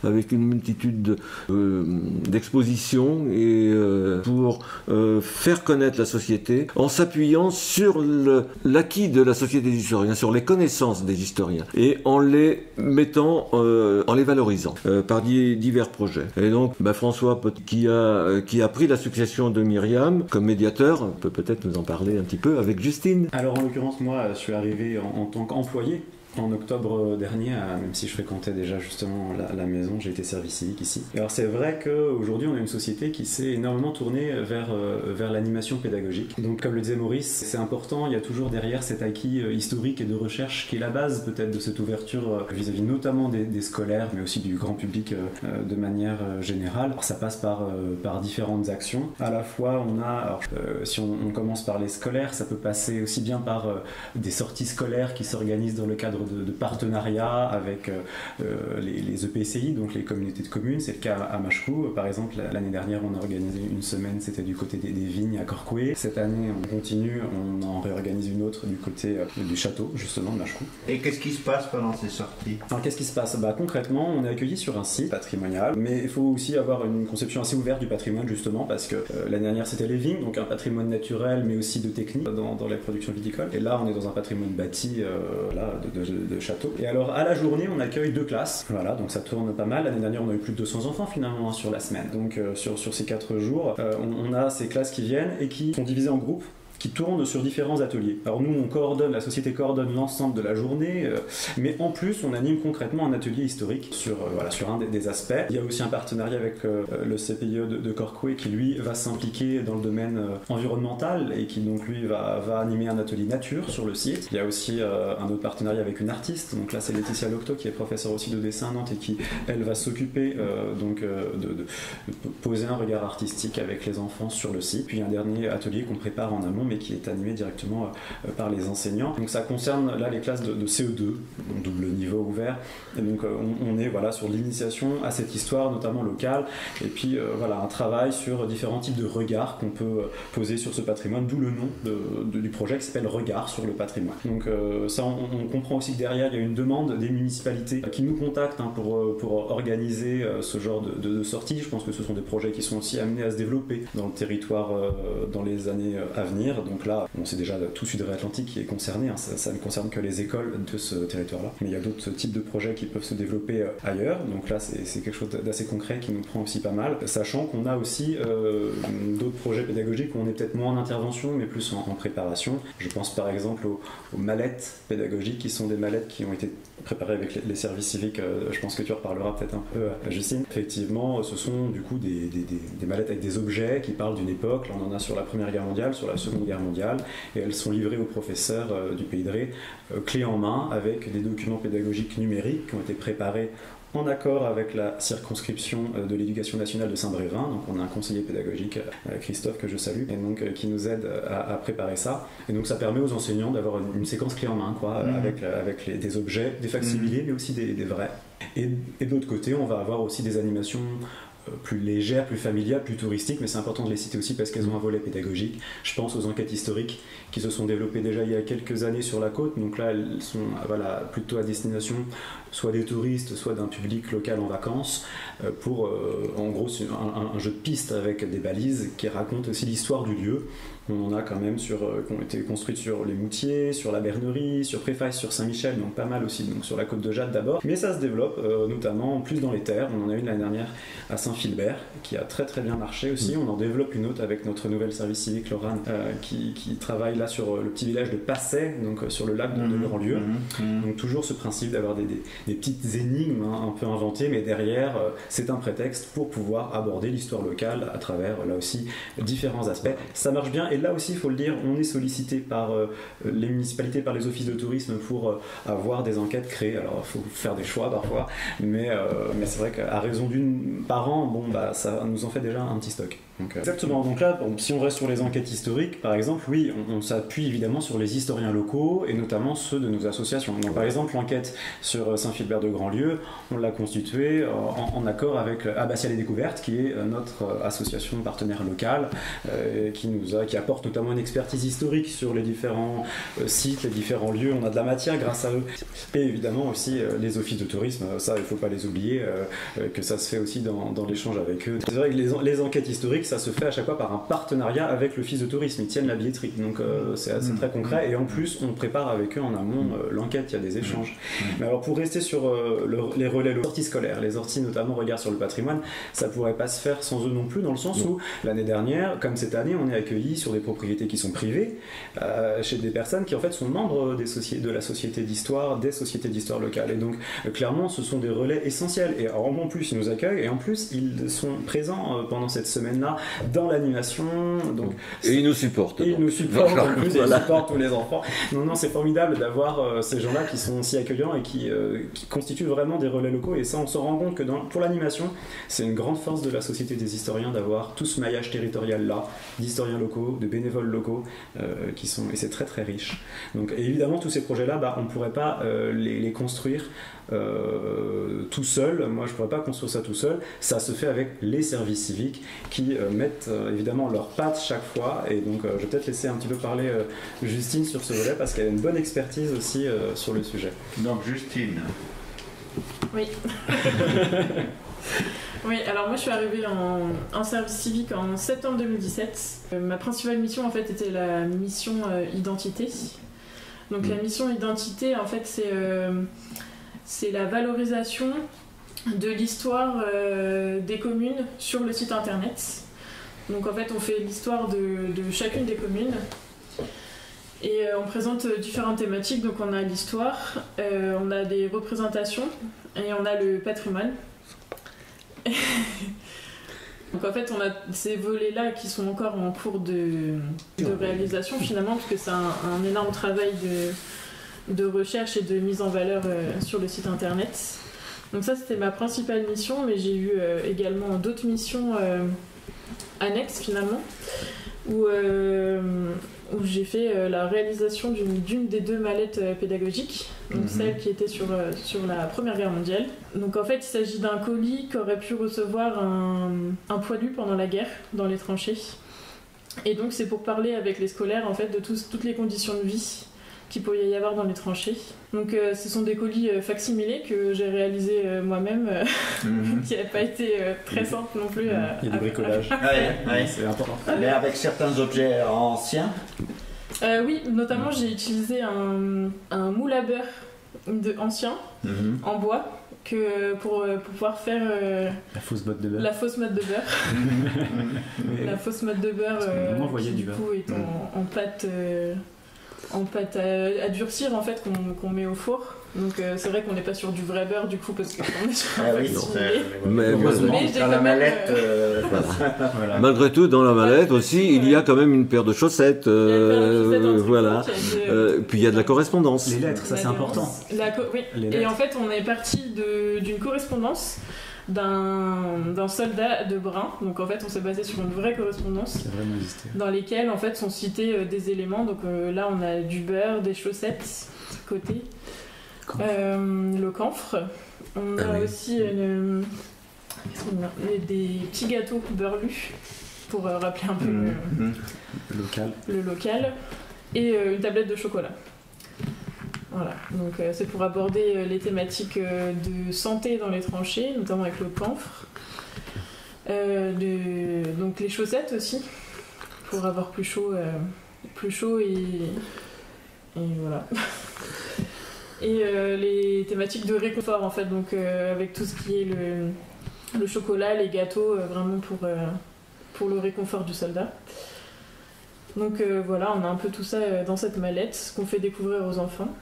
avec une multitude d'expositions et pour faire connaître la société en s'appuyant sur l'acquis de la société des historiens, sur les connaissances des historiens et en les mettant, en les valorisant par divers projets. Et donc François, qui a pris la succession de Myriam comme médiateur, peut peut-être nous en parler un petit peu avec Justine. Alors en l'occurrence, moi je suis arrivé en tant qu'employé En octobre dernier, même si je fréquentais déjà justement la maison, j'ai été service civique ici. Alors c'est vrai qu'aujourd'hui on a une société qui s'est énormément tournée vers l'animation pédagogique. Donc comme le disait Maurice, c'est important, il y a toujours derrière cet acquis historique et de recherche qui est la base peut-être de cette ouverture vis-à-vis notamment des scolaires, mais aussi du grand public de manière générale. Alors, ça passe par différentes actions. À la fois on a, si on commence par les scolaires, ça peut passer aussi bien par des sorties scolaires qui s'organisent dans le cadre de partenariats avec les EPCI, donc les communautés de communes. C'est le cas à Machecou. Par exemple, l'année dernière, on a organisé une semaine, c'était du côté des vignes à Corcoué. Cette année, on continue, on en réorganise une autre du côté du château, justement, de Machecou. Et qu'est-ce qui se passe pendant ces sorties? Alors, qu'est-ce qui se passe? Concrètement, on est accueilli sur un site patrimonial, mais il faut aussi avoir une conception assez ouverte du patrimoine, justement, parce que l'année dernière, c'était les vignes, donc un patrimoine naturel, mais aussi de technique dans les productions viticoles. Et là, on est dans un patrimoine bâti de château. Et alors, à la journée, on accueille 2 classes. Voilà, donc ça tourne pas mal. L'année dernière, on a eu plus de 200 enfants, finalement, sur la semaine. Donc, sur ces 4 jours, on a ces classes qui viennent et qui sont divisées en groupes, qui tournent sur différents ateliers. Alors nous, la société coordonne l'ensemble de la journée, mais en plus, on anime concrètement un atelier historique sur un des aspects. Il y a aussi un partenariat avec le CPIE de Corcoué qui, lui, va s'impliquer dans le domaine environnemental et qui, donc, lui, va animer un atelier nature sur le site. Il y a aussi un autre partenariat avec une artiste, donc là, c'est Laetitia Locteau, qui est professeure aussi de dessin à Nantes et qui, elle, va s'occuper de poser un regard artistique avec les enfants sur le site. Puis un dernier atelier qu'on prépare en amont, mais qui est animé directement par les enseignants. Donc ça concerne là les classes de CE2, donc double niveau ouvert. Et donc on est sur l'initiation à cette histoire, notamment locale, et puis un travail sur différents types de regards qu'on peut poser sur ce patrimoine, d'où le nom du projet qui s'appelle Regard sur le patrimoine. Donc ça, on comprend aussi que derrière il y a une demande des municipalités qui nous contactent pour organiser ce genre de sortie. Je pense que ce sont des projets qui sont aussi amenés à se développer dans le territoire dans les années à venir. Donc là, on sait déjà tout Sud-Atlantique qui est concerné, hein. Ça ne concerne que les écoles de ce territoire-là. Mais il y a d'autres types de projets qui peuvent se développer ailleurs. Donc là, c'est quelque chose d'assez concret qui nous prend aussi pas mal. Sachant qu'on a aussi d'autres projets pédagogiques où on est peut-être moins en intervention, mais plus en préparation. Je pense par exemple aux mallettes pédagogiques qui sont des mallettes qui ont été préparées avec les services civiques. Je pense que tu en reparleras peut-être un peu, Justine. Effectivement, ce sont du coup des mallettes avec des objets qui parlent d'une époque. Là, on en a sur la Première Guerre mondiale, sur la Seconde Guerre mondiale, et elles sont livrées aux professeurs du Pays de Ré, clé en main, avec des documents pédagogiques numériques qui ont été préparés en accord avec la circonscription de l'éducation nationale de Saint-Brévin. Donc on a un conseiller pédagogique, Christophe, que je salue, et donc qui nous aide à préparer ça. Et donc ça permet aux enseignants d'avoir une séquence clé en main, avec des objets, des facsimilés, mais aussi des vrais. Et de l'autre côté, on va avoir aussi des animations plus légères, plus familiales, plus touristiques, mais c'est important de les citer aussi parce qu'elles ont un volet pédagogique. Je pense aux enquêtes historiques qui se sont développées déjà il y a quelques années sur la côte, donc là elles sont plutôt à destination soit des touristes, soit d'un public local en vacances, pour en gros un jeu de piste avec des balises qui racontent aussi l'histoire du lieu. On en a quand même qui ont été construites sur les Moutiers, sur la Bernerie, sur Préface, sur Saint-Michel, donc pas mal aussi, donc sur la côte de Jade d'abord. Mais ça se développe notamment plus dans les terres. On en a une l'année dernière à Saint-Philbert qui a très très bien marché aussi. On en développe une autre avec notre nouvelle service civique Laurane qui travaille là sur le petit village de Passet, donc sur le lac de Grandlieu. Donc toujours ce principe d'avoir des petites énigmes un peu inventées, mais derrière c'est un prétexte pour pouvoir aborder l'histoire locale à travers là aussi différents aspects. Ça marche bien. Et là aussi, il faut le dire, on est sollicité par les municipalités, par les offices de tourisme pour avoir des enquêtes créées. Alors, il faut faire des choix parfois, mais c'est vrai qu'à raison d'une par an, ça nous en fait déjà un petit stock. Donc, exactement. Donc là, si on reste sur les enquêtes historiques, par exemple, oui, on s'appuie évidemment sur les historiens locaux et notamment ceux de nos associations. Donc, par exemple, l'enquête sur Saint-Philbert de Grandlieu, on l'a constituée en accord avec Abbatiale et Découverte, qui est notre association partenaire locale, qui apporte notamment une expertise historique sur les différents sites, les différents lieux. On a de la matière grâce à eux. Et évidemment aussi les offices de tourisme, ça il ne faut pas les oublier, que ça se fait aussi dans échange avec eux. C'est vrai que les enquêtes historiques, ça se fait à chaque fois par un partenariat avec l'office de tourisme. Ils tiennent la billetterie, donc c'est très concret. Et en plus, on prépare avec eux en amont l'enquête, il y a des échanges. Mais alors pour rester sur les relais, les sorties scolaires, les sorties notamment regard sur le patrimoine, ça pourrait pas se faire sans eux non plus, dans le sens où l'année dernière, comme cette année, on est accueillis sur des propriétés qui sont privées, chez des personnes qui en fait sont membres de la société d'histoire, des sociétés d'histoire locales. Et donc clairement, ce sont des relais essentiels. Et en plus, ils nous accueillent et en plus, ils sont présents pendant cette semaine-là dans l'animation. Donc, et ils nous supportent. Et ils nous supportent en plus, et ils supportent tous les enfants. Non, c'est formidable d'avoir ces gens-là qui sont si accueillants et qui constituent vraiment des relais locaux. Et ça, on se rend compte que pour l'animation, c'est une grande force de la Société des historiens d'avoir tout ce maillage territorial-là, d'historiens locaux, de bénévoles locaux, et c'est très très riche. Donc évidemment, tous ces projets-là, on ne pourrait pas les construire tout seul. Moi, je ne pourrais pas construire ça tout seul. Ça se fait avec les services civiques qui mettent évidemment leurs pattes chaque fois. Et donc, je vais peut-être laisser un petit peu parler Justine sur ce volet parce qu'elle a une bonne expertise aussi sur le sujet. Donc, Justine. Oui. Oui, alors moi je suis arrivée en service civique en septembre 2017. Ma principale mission en fait était la mission identité. Donc la mission identité en fait c'est la valorisation de l'histoire des communes sur le site internet. Donc en fait on fait l'histoire de chacune des communes et on présente différentes thématiques. Donc on a l'histoire, on a des représentations et on a le patrimoine. Donc en fait on a ces volets-là qui sont encore en cours de réalisation finalement, parce que c'est un énorme travail de recherche et de mise en valeur sur le site internet. Donc ça c'était ma principale mission, mais j'ai eu également d'autres missions annexes finalement, où j'ai fait la réalisation d'une des deux mallettes pédagogiques, donc celle qui était sur la Première Guerre mondiale. Donc en fait il s'agit d'un colis qu'aurait pu recevoir un poilu pendant la guerre dans les tranchées. Et donc c'est pour parler avec les scolaires en fait de toutes les conditions de vie qu'il pouvait y avoir dans les tranchées. Donc ce sont des colis facsimilés que j'ai réalisés moi-même, qui n'a pas été très simple non plus. Il y a du bricolage. Ouais. C'est important. Mais avec certains objets anciens. Oui, notamment j'ai utilisé un moule à beurre ancien en bois pour pouvoir faire la fausse mode de beurre. La fausse mode de beurre. La fausse mode de beurre qui du coup est en pâte à durcir en fait qu'on met au four. Donc c'est vrai qu'on n'est pas sur du vrai beurre du coup parce qu'on est sur un mais dans la mallette voilà. Malgré tout dans la mallette aussi il y a quand même une paire de chaussettes, voilà. Puis il y a de la correspondance, les lettres, ça c'est important. Oui. Et en fait on est parti d'une correspondance d'un soldat de Brun. Donc en fait on s'est basé sur une vraie correspondance dans lesquelles en fait sont cités des éléments. Donc là on a du beurre, des chaussettes côté, le camphre. On a aussi des petits gâteaux beurlus pour rappeler un peu le local et une tablette de chocolat. Voilà, donc c'est pour aborder les thématiques de santé dans les tranchées, notamment avec le camphre. Donc les chaussettes aussi, pour avoir plus chaud et voilà. Et les thématiques de réconfort en fait, donc avec tout ce qui est le chocolat, les gâteaux, vraiment pour le réconfort du soldat. Donc voilà, on a un peu tout ça dans cette mallette qu'on fait découvrir aux enfants.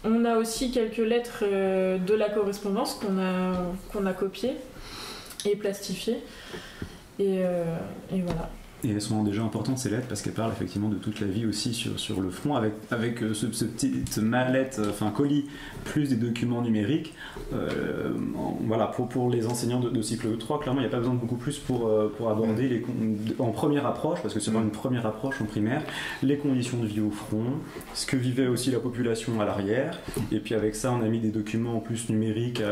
On a aussi quelques lettres de la correspondance qu'on a copiées et plastifiées. Et voilà. Et elles sont déjà importantes ces lettres parce qu'elles parlent effectivement de toute la vie aussi sur le front avec cette mallette, colis plus des documents numériques. Voilà, pour les enseignants de cycle 3, clairement il n'y a pas besoin de beaucoup plus pour aborder en première approche, parce que c'est vraiment une première approche en primaire, les conditions de vie au front, ce que vivait aussi la population à l'arrière, et puis avec ça on a mis des documents en plus numériques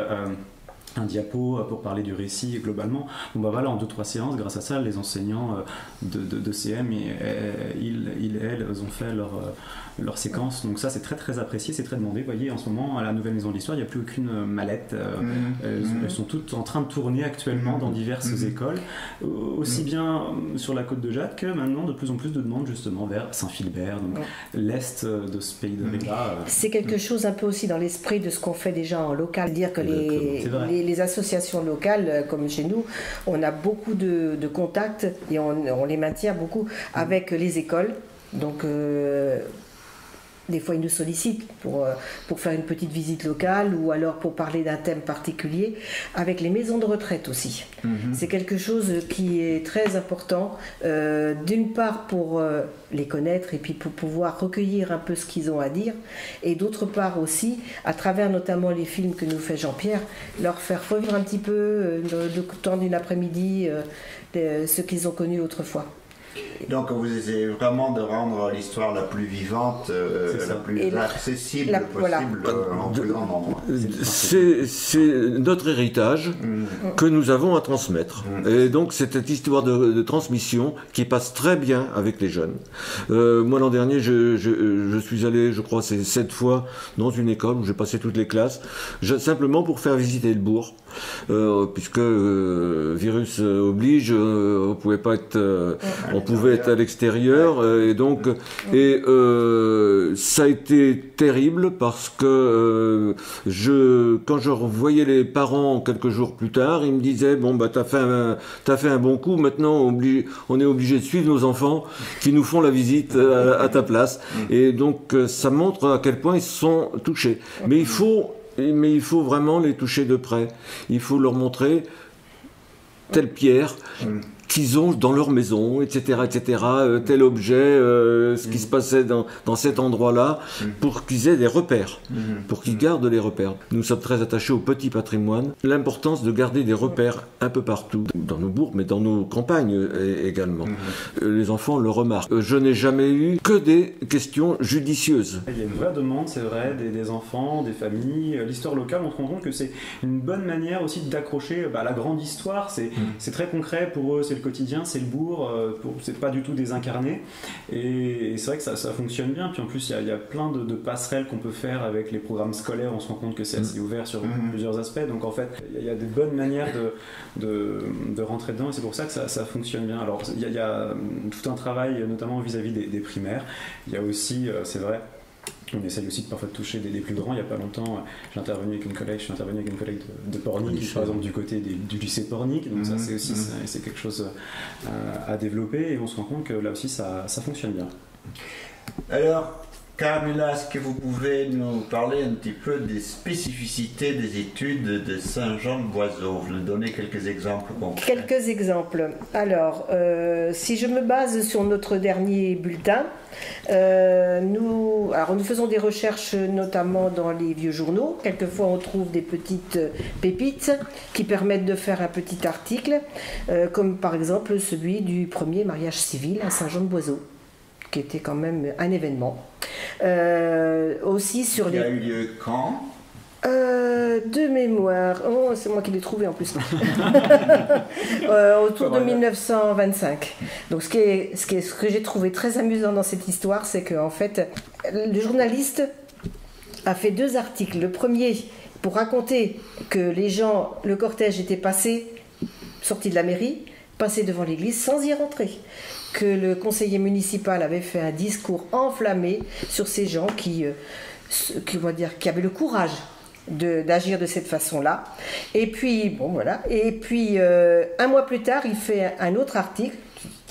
un diapo pour parler du récit globalement. Bon bah voilà, en 2-3 séances, grâce à ça, les enseignants de CM, elles ont fait leur séquence. Donc ça, c'est très très apprécié, c'est très demandé. Vous voyez, en ce moment, à la Nouvelle Maison de l'Histoire, il n'y a plus aucune mallette. Elles sont toutes en train de tourner actuellement dans diverses écoles, aussi bien sur la côte de Jade que maintenant de plus en plus de demandes justement vers Saint-Philbert, donc l'est de ce pays de Riva. C'est quelque chose un peu aussi dans l'esprit de ce qu'on fait déjà en local, dire que les associations locales, comme chez nous, on a beaucoup de contacts et on les maintient beaucoup avec les écoles. Donc, des fois, ils nous sollicitent pour faire une petite visite locale ou alors pour parler d'un thème particulier, avec les maisons de retraite aussi. C'est quelque chose qui est très important, d'une part pour les connaître et puis pour pouvoir recueillir un peu ce qu'ils ont à dire, et d'autre part aussi, à travers notamment les films que nous fait Jean-Pierre, leur faire revivre un petit peu, le temps d'une après-midi, ce qu'ils ont connu autrefois. Donc vous essayez vraiment de rendre l'histoire la plus vivante, la plus accessible possible en plus grand nombre. C'est notre héritage que nous avons à transmettre. Et donc c'est cette histoire de transmission qui passe très bien avec les jeunes. Moi l'an dernier, je suis allé, je crois, 7 fois dans une école où j'ai passé toutes les classes, simplement pour faire visiter le bourg. Puisque virus oblige, on pouvait pas être, on pouvait être à l'extérieur, et donc ça a été terrible parce que quand je revoyais les parents quelques jours plus tard, ils me disaient bon bah t'as fait un bon coup, maintenant on est obligé de suivre nos enfants qui nous font la visite à ta place, et donc ça montre à quel point ils sont touchés. Mais il faut vraiment les toucher de près. Il faut leur montrer telle pierre qu'ils ont dans leur maison, etc., tel objet, ce qui se passait dans cet endroit-là, pour qu'ils aient des repères, pour qu'ils gardent les repères. Nous sommes très attachés au petit patrimoine, l'importance de garder des repères un peu partout, dans nos bourgs, mais dans nos campagnes également. Les enfants le remarquent. Je n'ai jamais eu que des questions judicieuses. Il y a une vraie demande, c'est vrai, des enfants, des familles. L'histoire locale, on se rend compte que c'est une bonne manière aussi d'accrocher la grande histoire. C'est très concret pour eux, c'est le quotidien, c'est le bourg, c'est pas du tout désincarné, et c'est vrai que ça fonctionne bien. Puis en plus il y a plein de passerelles qu'on peut faire avec les programmes scolaires. On se rend compte que c'est assez ouvert sur plusieurs aspects, donc en fait il y a des bonnes manières de rentrer dedans, et c'est pour ça que ça fonctionne bien. Alors il y a tout un travail notamment vis-à-vis des primaires. Il y a aussi, c'est vrai, on essaye aussi de parfois de toucher des plus grands. Il n'y a pas longtemps, je suis intervenu avec une collègue de Pornic, par exemple du côté du lycée Pornic. Donc ça, c'est aussi c'est quelque chose à développer, et on se rend compte que là aussi ça fonctionne bien. Alors, Carmela, est-ce que vous pouvez nous parler un petit peu des spécificités des études de Saint-Jean-de-Boiseau? Vous nous donnez quelques exemples concrets. Quelques exemples. Alors, si je me base sur notre dernier bulletin, nous faisons des recherches notamment dans les vieux journaux. Quelquefois on trouve des petites pépites qui permettent de faire un petit article, comme par exemple celui du premier mariage civil à Saint-Jean-de-Boiseau, qui était quand même un événement. Aussi sur qui a eu lieu quand? De mémoire, c'est moi qui l'ai trouvé en plus, autour de 1925. Donc ce que j'ai trouvé très amusant dans cette histoire, c'est qu'en fait, le journaliste a fait 2 articles. Le premier pour raconter que le cortège était sorti de la mairie, passé devant l'église sans y rentrer. Que le conseiller municipal avait fait un discours enflammé sur ces gens qui avaient le courage d'agir de cette façon-là. Et puis, bon voilà. Et puis, un mois plus tard, il fait un autre article,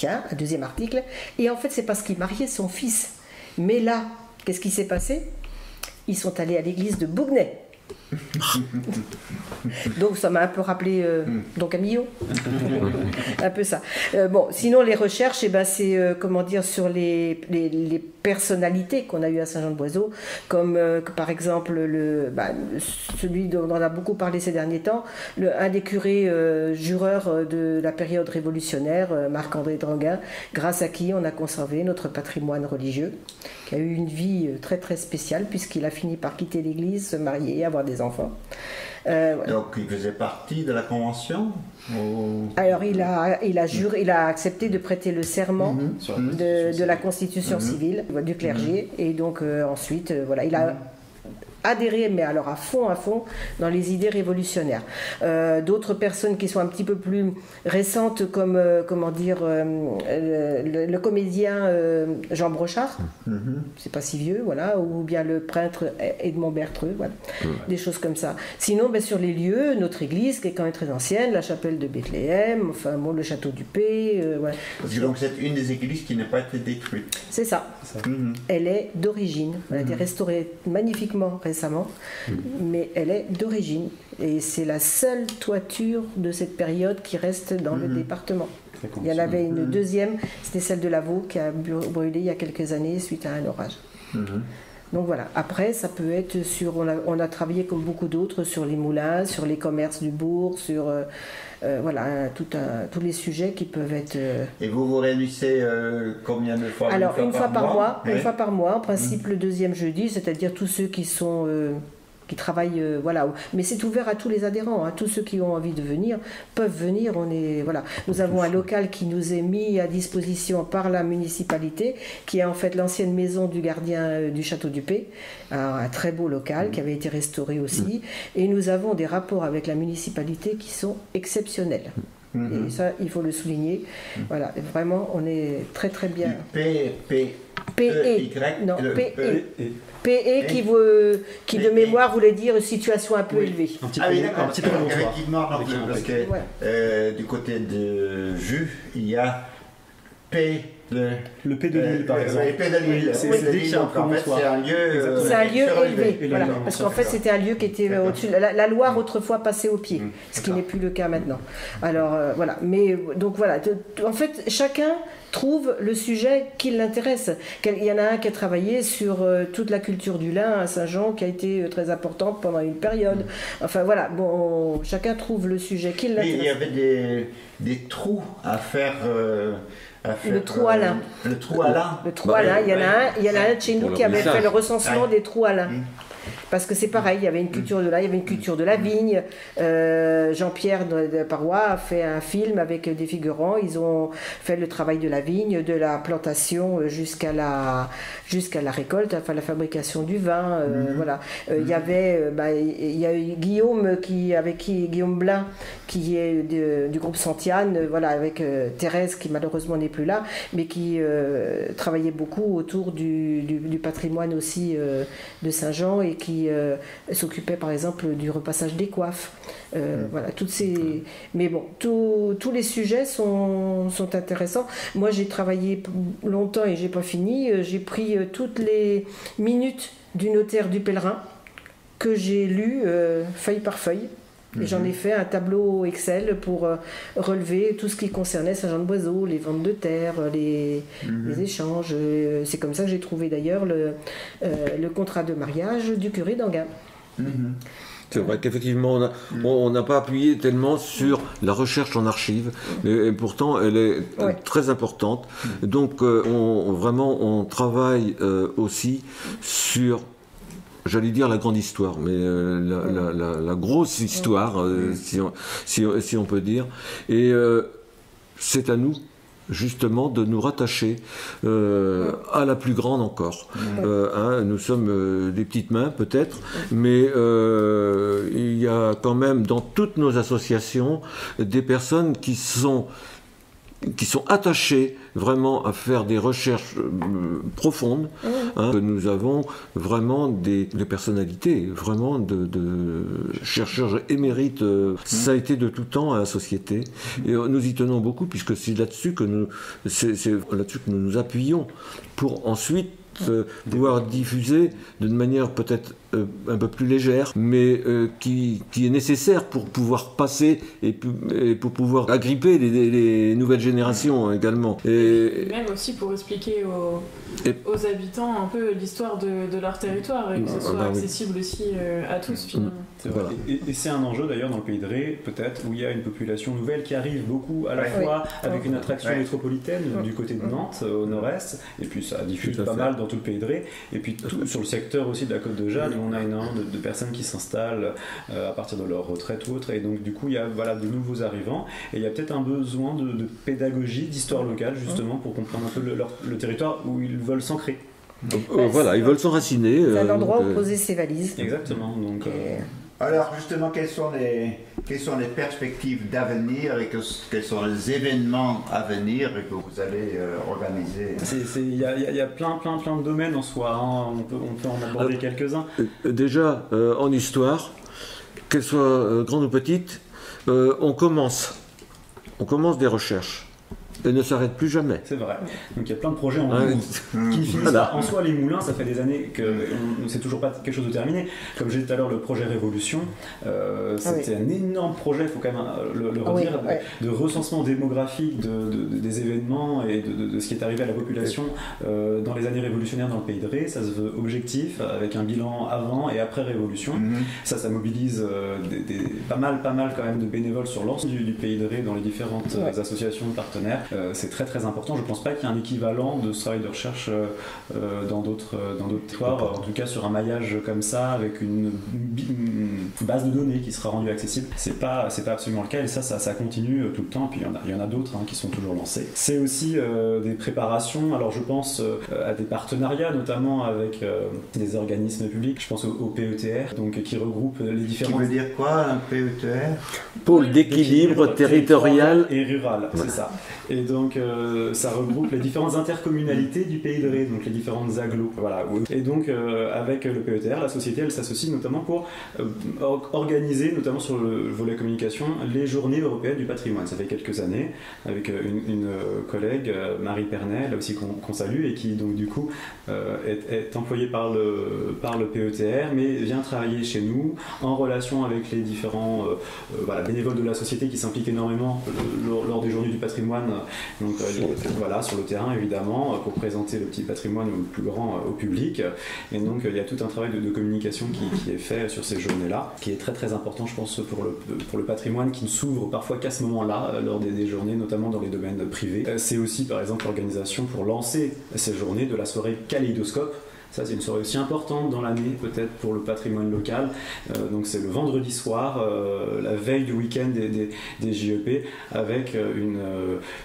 un 2e article, et en fait, c'est parce qu'il mariait son fils. Mais là, qu'est-ce qui s'est passé? Ils sont allés à l'église de Bougnay. Donc ça m'a un peu rappelé Don Camillo. Un peu ça. Bon, sinon les recherches, c'est sur les personnalités qu'on a eues à Saint-Jean-de-Boiseau, comme par exemple celui dont on a beaucoup parlé ces derniers temps, un des curés jureurs de la période révolutionnaire, Marc-André Dranguin, grâce à qui on a conservé notre patrimoine religieux, qui a eu une vie très très spéciale puisqu'il a fini par quitter l'église, se marier, avoir des enfants. enfants. Donc il faisait partie de la convention Alors il a accepté de prêter le serment de la constitution civile du clergé et donc ensuite il a adhérer, mais alors à fond, dans les idées révolutionnaires. D'autres personnes qui sont un petit peu plus récentes, comme, le comédien Jean Brochard, c'est pas si vieux, voilà, ou bien le prêtre Edmond Bertreux, voilà, des choses comme ça. Sinon, sur les lieux, notre église, qui est quand même très ancienne, la chapelle de Bethléem, le château du Pé, voilà. Donc c'est une des églises qui n'a pas été détruite. C'est ça. Elle est d'origine. Elle a été restaurée magnifiquement récemment, mais elle est d'origine. Et c'est la seule toiture de cette période qui reste dans le département. Il y en avait une deuxième, c'était celle de Lavaux qui a brûlé il y a quelques années suite à un orage. Donc voilà, après ça peut être on a travaillé comme beaucoup d'autres sur les moulins, sur les commerces du bourg, sur tous les sujets qui peuvent être... Et vous vous réunissez combien de fois? Alors une fois par mois, une fois par mois, en principe le deuxième jeudi, c'est-à-dire tous ceux qui sont... qui travaillent, mais c'est ouvert à tous les adhérents, tous ceux qui ont envie de venir peuvent venir. Nous avons un local qui nous est mis à disposition par la municipalité, qui est en fait l'ancienne maison du gardien du château du Pé, un très beau local qui avait été restauré aussi, et nous avons des rapports avec la municipalité qui sont exceptionnels. Et ça, il faut le souligner. Voilà, vraiment, on est très très bien. PE qui de mémoire voulait dire situation un peu élevée. D'accord, effectivement, parce que du côté de Jus, il y a le P de l'île, par exemple. Le P de l'île, c'est un lieu. C'est un lieu élevé, voilà, parce qu'en fait c'était un lieu qui était au-dessus. La Loire autrefois passait au pied, ce qui n'est plus le cas maintenant. Alors voilà, mais donc voilà, en fait chacun trouve le sujet qui l'intéresse. Il y en a un qui a travaillé sur toute la culture du lin à Saint-Jean, qui a été très importante pendant une période. Enfin voilà, bon, chacun trouve le sujet qui l'intéresse. Mais il y avait des trous à faire. Le trou à lin. Le trou à lin. Le trou à lin. Il y en a un de chez nous qui avait fait le recensement des trous à lin. Parce que c'est pareil, il y avait une culture de là, il y avait une culture de la vigne. Jean-Pierre de Parois a fait un film avec des figurants. Ils ont fait le travail de la vigne, de la plantation jusqu'à la récolte, enfin la fabrication du vin. Voilà. Il y a eu Guillaume Guillaume Blin, qui est du groupe Santiane, voilà, avec Thérèse qui malheureusement n'est plus là, mais qui travaillait beaucoup autour du patrimoine aussi de Saint-Jean et qui s'occupait par exemple du repassage des coiffes. Voilà, mais bon, tous les sujets sont intéressants. Moi j'ai travaillé longtemps et j'ai pas fini. J'ai pris toutes les minutes du notaire du pèlerin que j'ai lu feuille par feuille. Et j'en ai fait un tableau Excel pour relever tout ce qui concernait Saint-Jean-de-Boiseau, les ventes de terre, les échanges. C'est comme ça que j'ai trouvé d'ailleurs le contrat de mariage du curé d'Anguin. C'est vrai qu'effectivement, on n'a pas appuyé tellement sur la recherche en archives, et pourtant elle est très importante. Donc on travaille aussi sur, j'allais dire la grande histoire, mais la grosse histoire, si on peut dire. Et c'est à nous, justement, de nous rattacher à la plus grande encore. Nous sommes des petites mains, peut-être, mais il y a quand même dans toutes nos associations des personnes qui sont attachés vraiment à faire des recherches profondes. Que nous avons vraiment des personnalités, vraiment de chercheurs émérites. Ça a été de tout temps à la société. Et nous y tenons beaucoup, puisque c'est là-dessus que nous nous appuyons pour ensuite pouvoir diffuser d'une manière peut-être un peu plus légère, mais qui est nécessaire pour pouvoir passer et pour pouvoir agripper les nouvelles générations également. Et même aussi pour expliquer aux habitants un peu l'histoire de leur territoire et que ce soit accessible aussi à tous finalement. C'est vrai. Voilà. Et c'est un enjeu d'ailleurs dans le Pays de Ré, peut-être, où il y a une population nouvelle qui arrive beaucoup à la fois avec une attraction métropolitaine du côté de Nantes, au nord-est, et puis ça diffuse pas mal dans tout le Pays de Ré, et puis sur le secteur aussi de la Côte de Jade, où on a énormément de personnes qui s'installent à partir de leur retraite ou autre, et donc du coup il y a de nouveaux arrivants, et il y a peut-être un besoin de pédagogie, d'histoire locale justement pour comprendre un peu le territoire où ils veulent s'ancrer. Voilà, ils veulent s'enraciner. C'est un endroit où poser ses valises. Exactement. Donc, alors justement, quelles sont les perspectives d'avenir et quels sont les événements à venir que vous allez organiser? Il y a plein de domaines en soi, hein. On peut en aborder quelques-uns. Déjà, en histoire, qu'elles soient grandes ou petites, on commence des recherches. Et ne s'arrête plus jamais. C'est vrai. Donc il y a plein de projets en cours qui finissent pas. En soi, les moulins, ça fait des années que c'est toujours pas quelque chose de terminé. Comme j'ai dit tout à l'heure, le projet Révolution, c'était un énorme projet, il faut quand même le redire, de recensement démographique des événements et de ce qui est arrivé à la population dans les années révolutionnaires dans le pays de Ré. Ça se veut objectif, avec un bilan avant et après Révolution. Ça mobilise pas mal quand même de bénévoles sur l'ensemble du pays de Ré dans les différentes associations partenaires. C'est très très important. Je ne pense pas qu'il y ait un équivalent de ce travail de recherche dans d'autres territoires, en tout cas sur un maillage comme ça, avec une base de données qui sera rendue accessible. C'est pas absolument le cas, et ça continue tout le temps. Et puis il y en a d'autres qui sont toujours lancés. C'est aussi des préparations. Alors je pense à des partenariats, notamment avec des organismes publics. Je pense au PETR, donc qui regroupe les différents. Qui veut dire quoi, un PETR? Pôle d'équilibre territorial et rural, c'est ça. Et donc ça regroupe les différentes intercommunalités du pays de Ré, donc les différentes agglos. Voilà. Et donc avec le PETR, la société, elle s'associe notamment pour organiser, notamment sur le volet communication, les journées européennes du patrimoine. Ça fait quelques années, avec une collègue, Marie Pernet, là aussi qu'on salue, et qui donc du coup est employée par le PETR, mais vient travailler chez nous en relation avec les différents bénévoles de la société qui s'impliquent énormément lors des journées du patrimoine. Donc sur le terrain évidemment, pour présenter le petit patrimoine le plus grand au public. Et donc il y a tout un travail de communication qui est fait sur ces journées-là, qui est très très important, je pense, pour le patrimoine, qui ne s'ouvre parfois qu'à ce moment-là, lors des journées, notamment dans les domaines privés. C'est aussi par exemple l'organisation pour lancer ces journées de la soirée Kaléidoscope. Ça, c'est une soirée aussi importante dans l'année, peut-être pour le patrimoine local. Donc c'est le vendredi soir, la veille du week-end des JEP, avec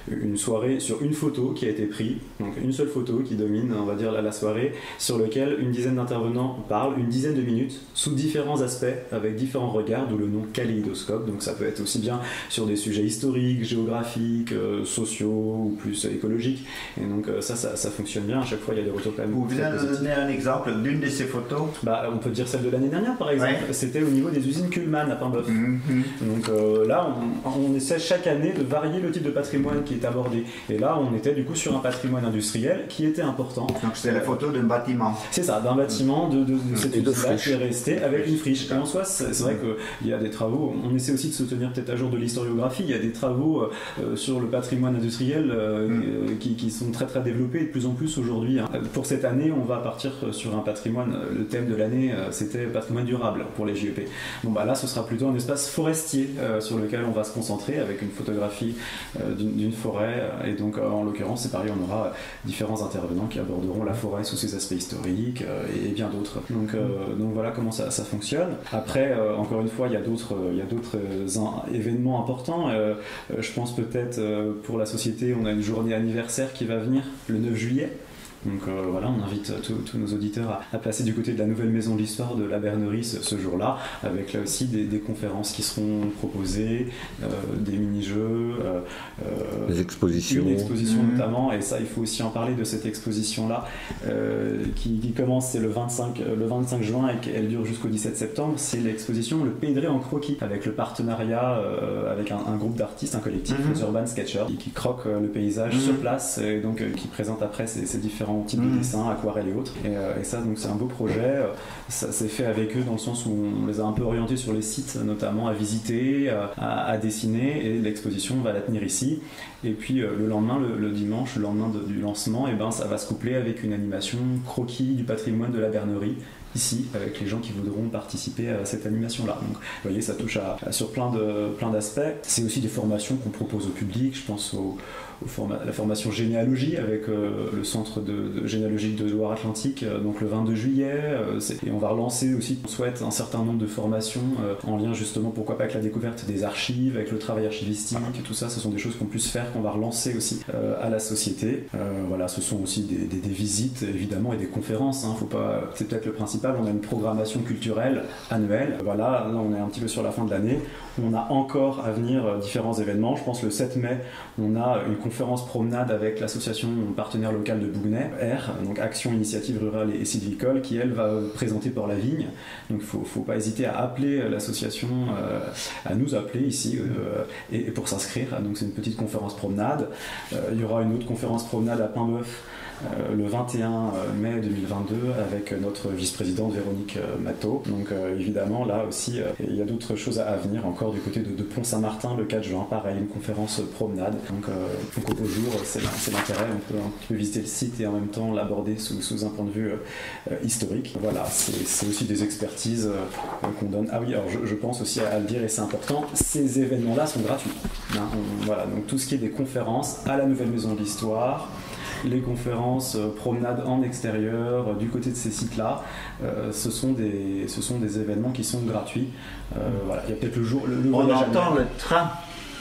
une soirée sur une photo qui a été prise, donc une seule photo qui domine, on va dire, la soirée, sur laquelle une dizaine d'intervenants parlent, une dizaine de minutes, sous différents aspects, avec différents regards, d'où le nom Kaléidoscope. Donc ça peut être aussi bien sur des sujets historiques, géographiques, sociaux ou plus écologiques. Et donc ça fonctionne bien. À chaque fois, il y a des retours quand même. Vous venez de donner un exemple d'une de ces photos? On peut dire celle de l'année dernière, par exemple. C'était au niveau des usines Kuhlmann à Paimboeuf. Donc là, on essaie chaque année de varier le type de patrimoine qui est abordé. Et là, on était du coup sur un patrimoine industriel qui était important. Donc c'était la photo d'un bâtiment. C'est ça, d'un bâtiment de cette usine-là qui est resté avec une friche. Et en soi, c'est vrai qu'il y a des travaux. On essaie aussi de se tenir peut-être à jour de l'historiographie. Il y a des travaux sur le patrimoine industriel qui sont très très développés, et de plus en plus aujourd'hui. Pour cette année, on va partir sur un patrimoine. Le thème de l'année, c'était patrimoine durable pour les JEP. Là, ce sera plutôt un espace forestier sur lequel on va se concentrer, avec une photographie d'une forêt. Et donc, en l'occurrence, c'est pareil, on aura différents intervenants qui aborderont la forêt sous ses aspects historiques et bien d'autres. Donc voilà comment ça fonctionne. Après, encore une fois, il y a d'autres événements importants. Je pense peut-être pour la société, on a une journée anniversaire qui va venir le 9 juillet. Donc on invite tous nos auditeurs à passer du côté de la nouvelle maison de l'histoire de la Bernerie ce jour-là, avec là aussi des conférences qui seront proposées, des mini-jeux, des expositions. Une exposition notamment, et ça il faut aussi en parler de cette exposition-là qui commence, c'est le 25 juin et qu'elle dure jusqu'au 17 septembre. C'est l'exposition Le Pays de Ré en croquis, avec le partenariat avec un groupe d'artistes, un collectif, les Urban Sketchers, qui croquent le paysage sur place, et donc qui présente après ces différents types de dessins, aquarelles et autres. Et ça, donc c'est un beau projet. Ça s'est fait avec eux dans le sens où on les a un peu orientés sur les sites, notamment à visiter, à dessiner, et l'exposition va la tenir ici. Et puis le lendemain, le dimanche, le lendemain du lancement, ça va se coupler avec une animation croquis du patrimoine de la Bernerie, ici avec les gens qui voudront participer à cette animation-là. Donc, vous voyez, ça touche sur plein d'aspects. C'est aussi des formations qu'on propose au public. Je pense la formation généalogie avec le centre de généalogie de Loire-Atlantique, donc le 22 juillet. Et on va relancer aussi, on souhaite, un certain nombre de formations en lien justement, pourquoi pas, avec la découverte des archives, avec le travail archivistique et tout ça. Ce sont des choses qu'on puisse faire, qu'on va relancer aussi à la société. Voilà, ce sont aussi des visites évidemment et des conférences. Faut pas, c'est peut-être le principal. On a une programmation culturelle annuelle. Voilà, là on est un petit peu sur la fin de l'année. On a encore à venir différents événements. Je pense le 7 mai, on a une conférence promenade avec l'association partenaire locale de Bougnay, donc Action Initiative Rurale et Sylvicole, qui elle va présenter Port la Vigne. Donc il ne faut pas hésiter à appeler l'association, à nous appeler ici et pour s'inscrire. Donc c'est une petite conférence promenade. Il y aura une autre conférence promenade à Paimboeuf le 21 mai 2022 avec notre vice-présidente Véronique Matteau. Donc évidemment là aussi il y a d'autres choses à venir encore du côté de Pont-Saint-Martin le 4 juin, pareil, une conférence promenade. Donc au beau jour, c'est l'intérêt, on peut visiter le site et en même temps l'aborder sous un point de vue historique. Voilà, c'est aussi des expertises qu'on donne. Ah oui, alors je pense aussi à le dire et c'est important, ces événements-là sont gratuits. Voilà, donc tout ce qui est des conférences à la Nouvelle Maison de l'Histoire, les conférences promenades en extérieur du côté de ces sites-là, ce sont des événements qui sont gratuits. Voilà, il y a peut-être le jour. On entend le train.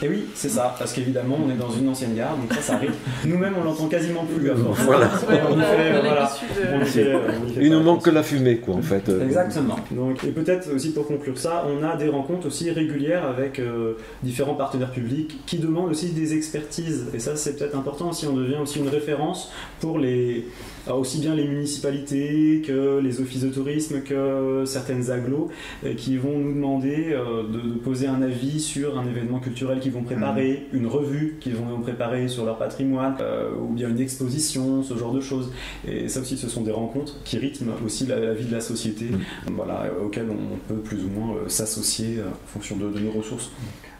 Et oui, c'est ça, parce qu'évidemment on est dans une ancienne gare, donc ça arrive. Nous-mêmes on l'entend quasiment plus. Voilà. Il nous manque que la fumée, quoi, en fait. Exactement. Donc, et peut-être aussi pour conclure ça, on a des rencontres aussi régulières avec différents partenaires publics qui demandent aussi des expertises. Et ça c'est peut-être important aussi, on devient aussi une référence pour aussi bien les municipalités que les offices de tourisme, que certaines agglos qui vont nous demander de poser un avis sur un événement culturel qu'ils vont préparer, une revue qu'ils vont préparer sur leur patrimoine, ou bien une exposition, ce genre de choses. Et ça aussi, ce sont des rencontres qui rythment aussi la vie de la société, voilà, auxquelles on peut plus ou moins s'associer en fonction de nos ressources.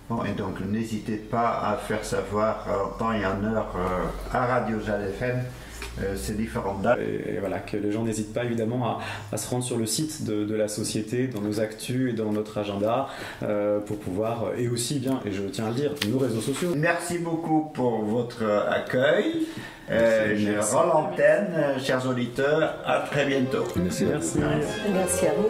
Bon, et donc n'hésitez pas à faire savoir en temps et en heure à Radio Jade FM ces différentes dates. Et voilà, que les gens n'hésitent pas évidemment à se rendre sur le site de la société, dans nos actus et dans notre agenda, pour pouvoir, et aussi bien, et je tiens à le dire, nos réseaux sociaux. Merci beaucoup pour votre accueil. Je rends l'antenne, chers auditeurs, à très bientôt. Merci. Merci à vous.